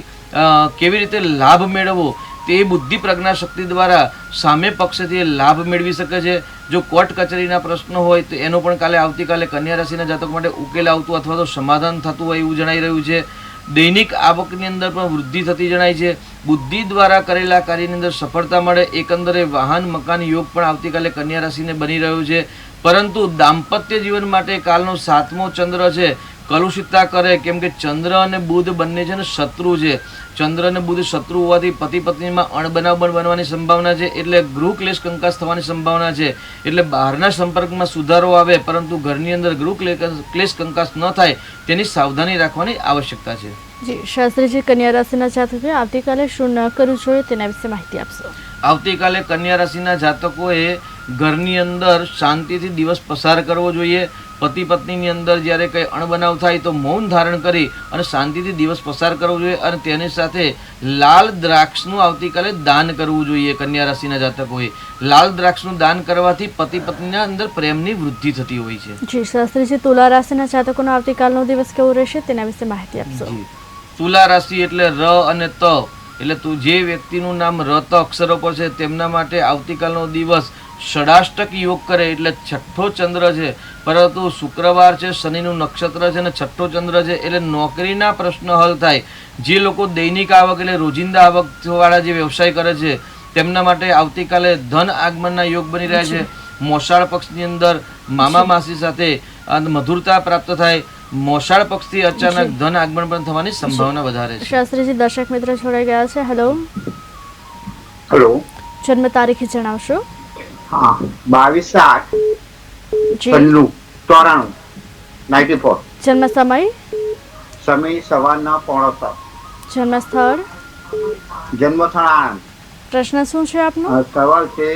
કેવી રીતે લાભ મેળવવો તે બુદ્ધિ પ્રજ્ઞા શક્તિ દ્વારા સામે પક્ષથી લાભ મેળવી શકે છે. જો કોર્ટ કચેરીના પ્રશ્નો હોય તો એનો પણ આવતીકાલે કન્યા રાશિના જાતકો માટે ઉકેલ આવતું અથવા તો સમાધાન થતું હોય એવું જણાઈ રહ્યું છે. દૈનિક આવકની અંદર પણ વૃદ્ધિ થતી જણાય છે. બુદ્ધિ દ્વારા કરેલા કાર્યની અંદર સફળતા મળે. એકંદરે વાહન મકાન યોગ પણ આવતીકાલે કન્યા રાશિને બની રહ્યો છે. પરંતુ દાંપત્ય જીવન માટે કાલનો 7મો ચંદ્ર છે કલુષિતતા કરે, કેમ કે ચંદ્ર અને બુધ બંને છે ને શત્રુ છે. ચંદ્ર અને બુધ શત્રુ હોવાથી પતિ પત્નીમાં અણબનાવ બનવાની સંભાવના છે. એટલે ગૃહ ક્લેશ કંકાસ થવાની સંભાવના છે. એટલે બહારના સંપર્કમાં સુધારો આવે પરંતુ ઘરની અંદર ગૃહ ક્લેશ કંકાસ ન થાય તેની સાવધાની રાખવાની આવશ્યકતા છે. જી શાસ્ત્રીજી, કન્યા રાશિના જાતકોએ આવતીકાલે શું ન કરવું જોઈએ તેના વિશે માહિતી આપશો. આવતીકાલે કન્યા રાશિના જાતકોએ ઘરની અંદર શાંતિથી દિવસ પસાર કરવો જોઈએ. પતિ પત્નીની અંદર જ્યારે કંઈ અણબનાવ થાય તો મૌન ધારણ કરી અને શાંતિથી દિવસ પસાર કરવો જોઈએ અને તેની સાથે લાલ દ્રાક્ષનું આવતીકાલે દાન કરવું જોઈએ. કન્યા રાશિના જાતકોએ લાલ દ્રાક્ષનું દાન કરવાથી પતિ પત્નીના અંદર પ્રેમની વૃદ્ધિ થતી હોય છે. જી શાસ્ત્રીજી, તુલા રાશિના જાતકોનો આવતીકાલનો દિવસ કેવો રહેશે તેના વિશે માહિતી આપશો. તુલા રાશિ એટલે ર અને ત એટલે જે વ્યક્તિનું નામ ર ત અક્ષરો પર છે તેમના માટે આવતીકાલનો દિવસ ષડાષ્ટક યોગ કરે. એટલે 6ઠ્ઠો ચંદ્ર છે પરંતુ શુક્રવાર છે, શનિનું નક્ષત્ર છે અને 6ઠ્ઠો ચંદ્ર છે. એટલે નોકરીના પ્રશ્ન હલ થાય. જે લોકો દૈનિક આવક એટલે રોજિંદા આવકવાળા જે વ્યવસાય કરે છે તેમના માટે આવતીકાલે ધન આગમનના યોગ બની રહ્યા છે. મોસાળ પક્ષની અંદર મામા માસી સાથે મધુરતા પ્રાપ્ત થાય. મોસાળ પક્ષથી અચાનક ધન આગમન પણ થવાની સંભાવના વધારે છે. શાસ્ત્રીજી, દર્શક મિત્ર જોડાઈ ગયા છે. હેલો હેલો, જન્મ તારીખ જણાવશો. હા 22/8/94. જન્મ સમય સમય સવારના 6:45. જન્મ સ્થળ જન્મ સ્થળ આણંદ. પ્રશ્ન શું છે આપનો? સવાલ છે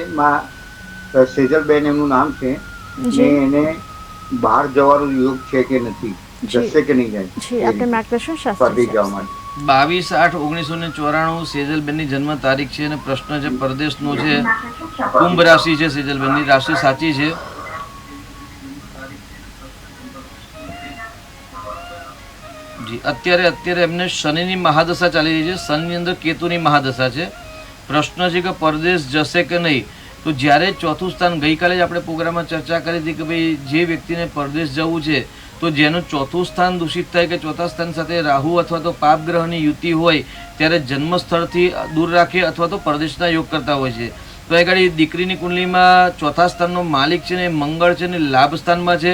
સેજલબેન એમનું નામ છે ને એને બહાર જવાનો યોગ છે કે નથી, જશે કે નહીં જાય? જી આપણે માર્ગદર્શન શાસ્ત્રી જવા માટે 22/8/1994 સેજલબેનની જન્મ તારીખ છે અને પ્રશ્ન છે પરદેશનો છે. કુંભ રાશિ છે. સેજલબેનની રાશિ સાચી છે. જી અત્યારે એમને શનિની મહાદશા ચાલી રહી છે. શનિની અંદર કેતુની મહાદશા છે. પ્રશ્ન છે કે પરદેશ જશે કે નહીં. તો જ્યારે ચોથું સ્થાન ગઈકાલે જ આપણે પ્રોગ્રામમાં ચર્ચા કરી હતી કે ભાઈ જે વ્યક્તિને પરદેશ જવું છે તો જેનું ચોથું સ્થાન દૂષિત થાય કે ચોથા સ્થાન સાથે રાહુ અથવા તો પાપ ગ્રહની યુતિ હોય ત્યારે જન્મ સ્થળથી દૂર રાખે અથવા તો પરદેશના યોગ કરતા હોય છે. તો એ ગાડી દીકરીની કુંડલીમાં ચોથા સ્થાનનો માલિક છે ને મંગળ છે ને લાભ સ્થાનમાં છે.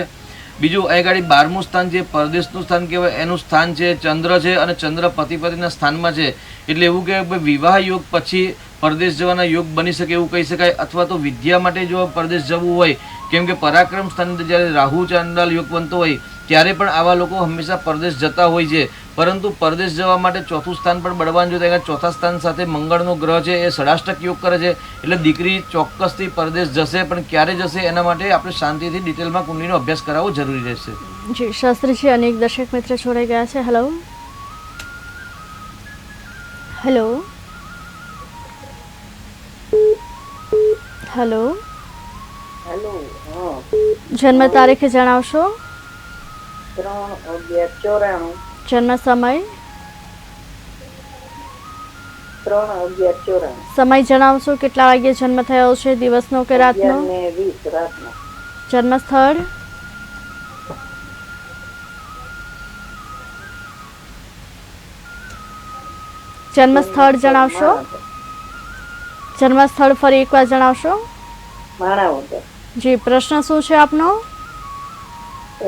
બીજું એ ગાડી 12મું સ્થાન જે પરદેશનું સ્થાન કહેવાય એનું સ્થાન છે ચંદ્ર છે અને ચંદ્ર પતિના સ્થાનમાં છે. એટલે એવું કહેવાય વિવાહ યોગ પછી પરદેશ જવાના યોગ બની શકે એવું કહી શકાય. અથવા તો વિદ્યા માટે જો પરદેશ જવું હોય, કેમ કે પરાક્રમ સ્થાન જ્યારે રાહુ ચાંડાલ યોગ બનતો હોય ત્યારે પણ આવા લોકો હંમેશા પરદેશ જતા હોય છે. પરંતુ પરદેશ જવા માટે ચોથું સ્થાન પણ બળવાન જો થાય. ચોથા સ્થાન સાથે મંગળનો ગ્રહ છે એ ષડાષ્ટક યોગ કરે છે. એટલે દીકરી ચોક્કસથી પરદેશ જશે, પણ ક્યારે જશે એના માટે આપણે શાંતિથી ડિટેલમાં કુંડલીનો અભ્યાસ કરાવવો જરૂરી રહેશે. જી શાસ્ત્રીજી, અનેક દર્શક મિત્ર જોડાઈ ગયા છે. Hello hello hello hello. જન્મ તારીખ જણાવશો. 3/11/94. જન્મ સમય 3/11/94. સમય જણાવશો. કેટલા વાગ્યે જન્મ થયો છે, દિવસનો કે રાતનો? 11:20 રાતનો. જન્મ સ્થળ જન્મ સ્થળ જણાવશો. જન્મ સ્થળ ફરી એકવાર જણાવશો. માણાવદર. જી પ્રશ્ન શું છે આપનો?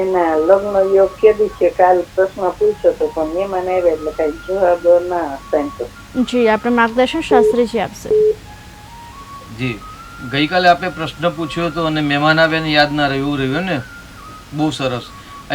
એના લગ્ન યોગ કેદી છે? કાલ પ્રશ્ન પૂછ્યો તો પણ મહેમાન આવ્યા એટલે કઈ જવાબ ના સાંભળ્યો. જી આપણે માર્ગદર્શન શાસ્ત્રીજી આપશે. જી ગઈકાલે આપણે પ્રશ્ન પૂછ્યો હતો અને મહેમાન આવ્યા ને યાદ ના રહ્યું રહ્યું ને, બહુ સરસ.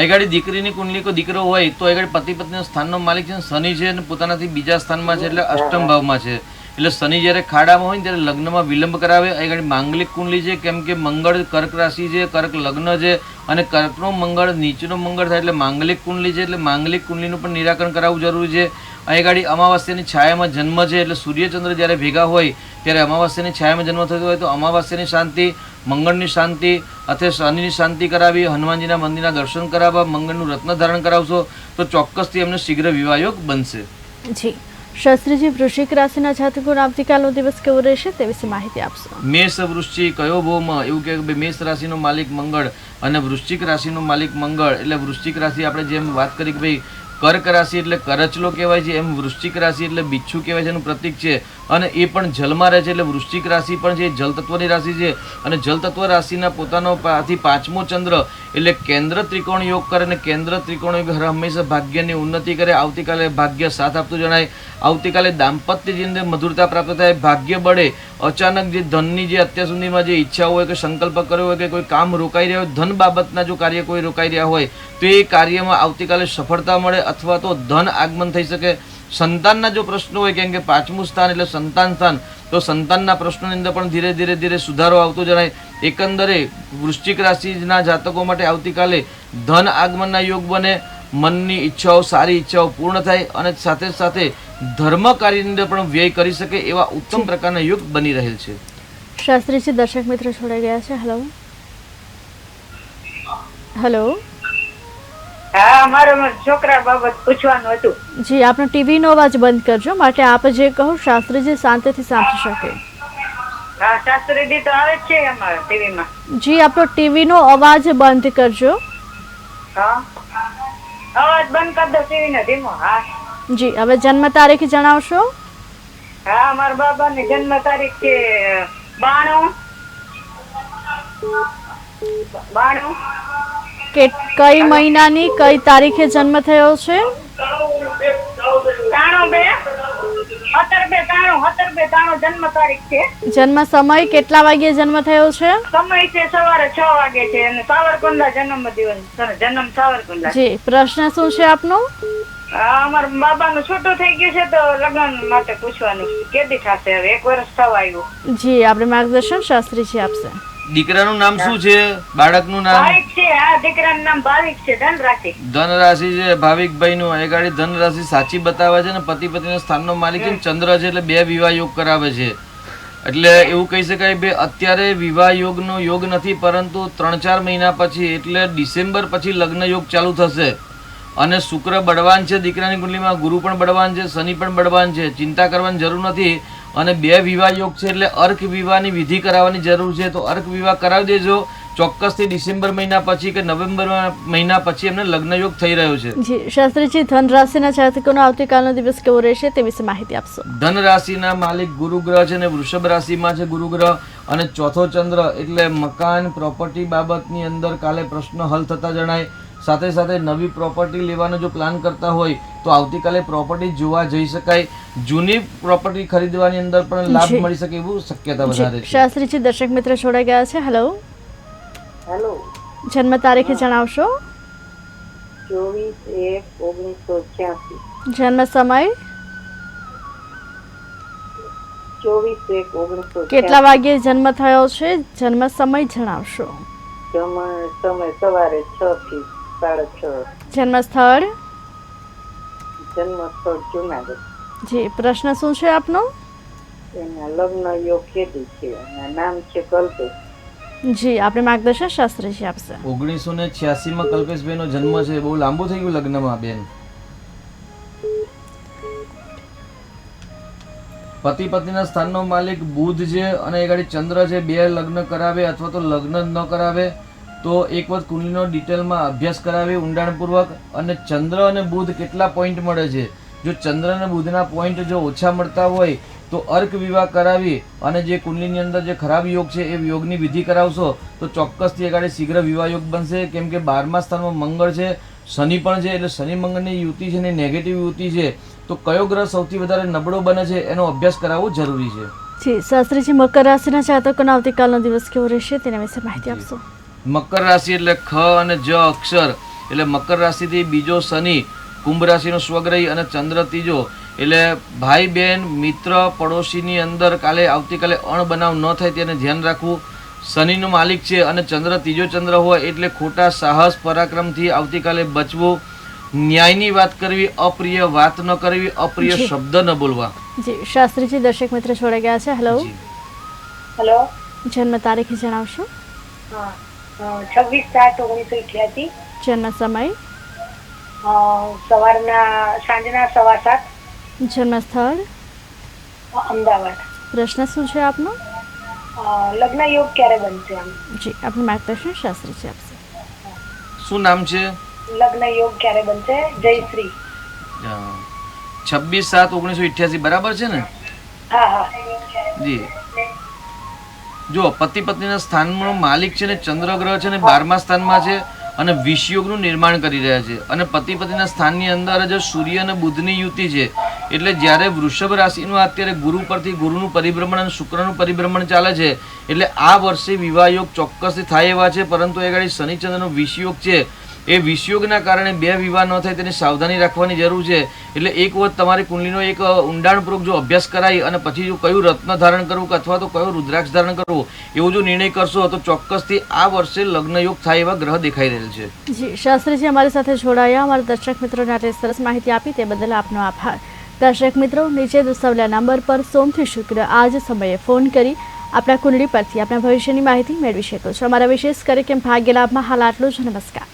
આગળ દીકરીની કુંડલી કોઈ દીકરો હોય તો આગળ પતિ પત્નીના સ્થાનનો માલિક છે ને શનિ છે અને પોતાનાથી બીજા સ્થાનમાં છે એટલે અષ્ટમ ભાવમાં છે. એટલે શનિ જ્યારે ખાડામાં હોય ને ત્યારે લગ્નમાં વિલંબ કરાવે. આગળ માંગલિક કુંડલી છે, કેમ કે મંગળ કર્ક રાશિ છે, કર્ક લગ્ન છે અને કર્કનો મંગળ નીચેનો મંગળ થાય એટલે માંગલિક કુંડલી છે. એટલે માંગલિક કુંડલીનું પણ નિરાકરણ કરાવવું જરૂરી છે. અહીં ગાડી અમાવાસ્યાની છાયામાં જન્મ છે એટલે સૂર્યચંદ્ર જ્યારે ભેગા હોય ત્યારે અમાવાસ્યાની છાયામાં જન્મ થતો હોય તો અમાવાસ્યાની શાંતિ, મંગળની શાંતિ અથવા શનિની શાંતિ કરાવી, હનુમાનજીના મંદિરના દર્શન કરાવવા, મંગળનું રત્ન ધારણ કરાવશો તો ચોક્કસથી એમને શીઘ્ર વિવાહયોગ બનશે. જી શાસ્ત્રીજી, વૃશ્ચિક રાશિના જાતકોનો આવતીકાલનો દિવસ કેવો રહેશે તે વિશે માહિતી આપશો. મેષ વૃશ્ચિક કયો ભૌમ, એવું કે મેષ રાશિનો માલિક મંગળ અને વૃશ્ચિક રાશિનો માલિક મંગળ. એટલે વૃશ્ચિક રાશિ આપણે જેમ વાત કરી કે ભાઈ કર્ક રાશિ એટલે કરચલો કહેવાય છે, એમ વૃશ્ચિક રાશિ એટલે બિચ્છુ કહેવાય છે, એનું પ્રતીક છે. અને એ પણ જલમાં રહે છે એટલે વૃશ્ચિક રાશિ પણ છે જલ તત્વની રાશિ છે. અને જલ તત્વ રાશિના પોતાનો પાંચમો ચંદ્ર એટલે કેન્દ્ર ત્રિકોણ યોગ કરે અને કેન્દ્ર ત્રિકોણ યોગ હંમેશા ભાગ્યની ઉન્નતિ કરે. આવતીકાલે ભાગ્ય સાથ આપતું જણાય. આવતીકાલે દાંપત્ય જીવનને મધુરતા પ્રાપ્ત થાય, ભાગ્ય બળે. અચાનક જે ધનની જે અત્યાર સુધીમાં જે ઈચ્છા હોય કે સંકલ્પ કર્યો હોય કે કોઈ કામ રોકાઈ રહ્યો હોય, ધન બાબતના જો કાર્ય કોઈ રોકાઈ રહ્યા હોય તો એ કાર્યમાં આવતીકાલે સફળતા મળે અથવા તો ધન આગમન થઈ શકે. સંતાનના જો પ્રશ્નો હોય, કેમ કે પાંચમું સ્થાન એટલે સંતાન સ્થાન, તો સંતાનના પ્રશ્નોની અંદર પણ ધીરે ધીરે સુધારો આવતો જણાય. એકંદરે વૃશ્ચિક રાશિના જાતકો માટે આવતીકાલે ધન આગમનના યોગ બને, મનની ઈચ્છાઓ સારી ઈચ્છાઓ પૂર્ણ થાય અને સાથે સાથે ધર્મ કાર્યની અંદર પણ વ્યય કરી શકે એવા ઉત્તમ પ્રકારના યુગ બની રહેલ છે. શાસ્ત્રીજી, દર્શક મિત્રો જોડાઈ ગયા છે. Hello hello. હા, મારા છોકરા બાબત પૂછવાનું હતું. જી, આપનો ટીવીનો અવાજ બંધ કરજો, માટે આપ જે કહો શાસ્ત્રીજી શાંતિથી સાંભળી શકે. હા, શાસ્ત્રીજી તો આવે જ છે અમારા ટીવીમાં. જી, આપનો ટીવીનો અવાજ બંધ કરજો. હા, અવાજ બંધ કરી દો ટીવીનો ધીમો. હા જી, હવે જન્મ તારીખ જણાવશો. હા, મારા બાબાની જન્મ તારીખ છે 92 કે કઈ મહિનાની કઈ તારીખે જન્મ થયો છે? 93 જન્મ તારીખ છે. જન્મ સમય કેટલા વાગ્યે જન્મ થયો છે? સમય છે સવારે 6 વાગે છે અને સાવરકુંડલા જન્મ સાવરકુંડલા. જી, પ્રશ્ન શું છે આપનો? અમારા બાબાનું છોટું થઈ ગયું છે તો લગ્ન માટે પૂછવાનું કેદી થશે? હવે 1 વર્ષ થવા આવ્યું. જી, આપણે માર્ગદર્શન શાસ્ત્રીજી આપશે. દીકરાનું નામ શું છે? બાળકનું નામ ભાવિક છે. હા, દીકરાનું નામ ભાવિક છે. ધન રાશિ છે ભાવિકભાઈ નું. એ ગાડી ધન રાશિ સાચી બતાવે છે ને પતિ પત્નીના સ્થાનનો માલિક છે, ચંદ્ર છે એટલે 2 વિવાહ યોગ કરાવે છે. એટલે એવું કહી શકાય બે અત્યારે વિવાહ યોગનો યોગ નથી, પરંતુ 3-4 મહિના પછી એટલે ડિસેમ્બર પછી લગ્ન યોગ ચાલુ થશે. અને શુક્ર બળવાન છે દીકરાની કુંડલીમાં, ગુરુ પણ બળવાન છે, શનિ પણ બળવાન છે. ચિંતા કરવાની જરૂર નથી. અને 2 વિવાહ યોગ છે એટલે અર્ક વિવાહની વિધિ કરાવવાની જરૂર છે. તો અર્ક વિવાહ કરાવી દેજો ચોક્કસથી. ડિસેમ્બર મહિના પછી કે નવેમ્બર મહિના પછી એમને લગ્ન યોગ થઈ રહ્યો છે. જી શાસ્ત્રીજી, ધન રાશિના જાતકોનો આવતીકાલનો દિવસ કેવો રહેશે તે વિશે માહિતી આપશો. ધન રાશિના માલિક ગુરુ ગ્રહ છે અને વૃષભ રાશિમાં છે ગુરુ ગ્રહ અને ચોથો ચંદ્ર. એટલે મકાન પ્રોપર્ટી બાબતની અંદર કાલે પ્રશ્ન હલ થતા જણાય. સાથે સાથે નવી પ્રોપર્ટી લેવાનો જો પ્લાન કરતા હોય તો આવતીકાલે પ્રોપર્ટી જોવા જઈ શકાય. જૂની પ્રોપર્ટી ખરીદવાની અંદર પણ લાભ મળી શકે એવું શક્યતા વધારે છે. શાસ્ત્રીજી, દર્શક મિત્ર જોડાઈ ગયા છે. Hello hello. જન્મ તારીખ જણાવશો. 24/1/1986. જન્મ સમય 24/1/1986. કેટલા વાગ્યે જન્મ થયો છે? જન્મ સમય જણાવશો. સમય સવારે 6 થી 6:30. જન્મ સ્થળ જન્મ સ્થળ જુનાગઢ. જી, પ્રશ્ન શું છે આપનો? એના લગ્ન યોગ કેદી છે અને નામ છે કલ્પેશ. જી, આપણે માર્ગદર્શન શાસ્ત્રીજી આપશે. 1986 માં કલ્પેશભાઈ નો જન્મ છે. બહુ લાંબુ થઈ ગયું લગ્નમાં બેન. પતિ પત્નીના સ્થાનનો માલિક બુધ છે અને એ ગાડી ચંદ્ર છે. 2 લગ્ન કરાવે અથવા તો લગ્ન ન કરાવે તો એક વખત કુંડલીનો ડિટેલમાં અભ્યાસ કરાવે ઊંડાણપૂર્વક. અને ચંદ્ર અને બુધ કેટલા પોઈન્ટ મળે છે, જો ચંદ્ર અને બુધના પોઈન્ટ જો ઓછા મળતા હોય તો અર્ક વિવાહ કરાવી અને જે કુંડલીની અંદર જે ખરાબ યોગ છે એ યોગની વિધિ કરાવશો તો ચોક્કસથી આગળ શીઘ્ર વિવાહ યોગ બનશે. કેમ કે 12મા સ્થાનમાં મંગળ છે, શનિ પણ છે. એટલે શનિ મંગળની યુતિ છે ને નેગેટિવ યુતિ છે. તો કયો ગ્રહ સૌથી વધારે નબળો બને છે એનો અભ્યાસ કરાવવો જરૂરી છે. જી શાસ્ત્રીજી, મકર રાશિના જાતકોનો આવતીકાલનો દિવસ કેવો રહેશે તેના વિશે માહિતી આપશો? મકર રાશિ એટલે ખ અને જ અક્ષર એટલે મકર રાશિથી બીજો શનિ, કુંભ રાશિનો સ્વગ્રહી અને ચંદ્ર ત્રીજો એટલે ભાઈ બહેન મિત્ર પડોશીની અંદર આવતીકાલે અણબનાવ ન થાય તેને ધ્યાન રાખવું. શનિનો માલિક છે અને ચંદ્ર ત્રીજો ચંદ્ર હોય એટલે ખોટા સાહસ પરાક્રમથી આવતીકાલે બચવું. ન્યાયની વાત કરવી, અપ્રિય વાત ન કરવી, અપ્રિય શબ્દ ન બોલવા. જી શાસ્ત્રીજી, દર્શક મિત્ર જોડાઈ ગયા છે. Hello, hello. જન્મ તારીખ જણાવશો? 26/7/1988. જન્મ સમય? સાંજના 7:15. જન્મ સ્થળ? અમદાવાદ. પ્રશ્ન શું છે આપનો? લગ્ન યોગ ક્યારે બનશે? જી આપનું માર્ગદર્શન શાસ્ત્રીજી આપશે. શું નામ છે? લગ્ન યોગ ક્યારે બનશે? જયશ્રી. 26/7/1988 બરાબર છે ને? હા હા જી. જો પતિ પત્નીના સ્થાનનો માલિક છે ને ચંદ્ર ગ્રહ છે ને 12મા સ્થાનમાં છે અને વિષયોગનું નિર્માણ કરી રહ્યા છે અને પતિ પત્નીના સ્થાનની અંદર જ સૂર્ય અને બુધની યુતિ છે. એટલે જ્યારે વૃષભ રાશિનું અત્યારે ગુરુ પરથી ગુરુનું પરિભ્રમણ અને શુક્રનું પરિભ્રમણ ચાલે છે એટલે આ વર્ષે વિવાહ યોગ ચોક્કસથી થાય એવા છે. પરંતુ એ ઘડી શનિચંદ્રનો વિષયોગ છે એ વિષયોગના કારણે બે વિવાહ ન થાય તેની સાવધાની રાખવાની જરૂર છે. એટલે એક વખત તમારી કુંડલીનો એક ઊંડાણપૂર્વક જો અભ્યાસ કરાય અને પછી જો કયું રત્ન ધારણ કરવું કે અથવા તો કયો રુદ્રાક્ષ ધારણ કરવું એવો જો નિર્ણય કરશો તો ચોક્કસથી આ વર્ષે લગ્ન યોગ થાય એવા ગ્રહ દેખાઈ રહેલ છે. જી શાસ્ત્રીજી અમારી સાથે જોડાયા, અમારા દર્શક મિત્રોને આટલી સરસ માહિતી આપી તે બદલ આપનો આભાર. દર્શક મિત્રો, નીચે દર્શાવેલા નંબર પર સોમથી શુક્ર આ જ સમયે ફોન કરી આપણા કુંડળી પરથી આપણા ભવિષ્યની માહિતી મેળવી શકો છો. અમારા વિશેષ કાર્યક્રમ ભાગ્ય લાભમાં હાલ આટલું જ. નમસ્કાર.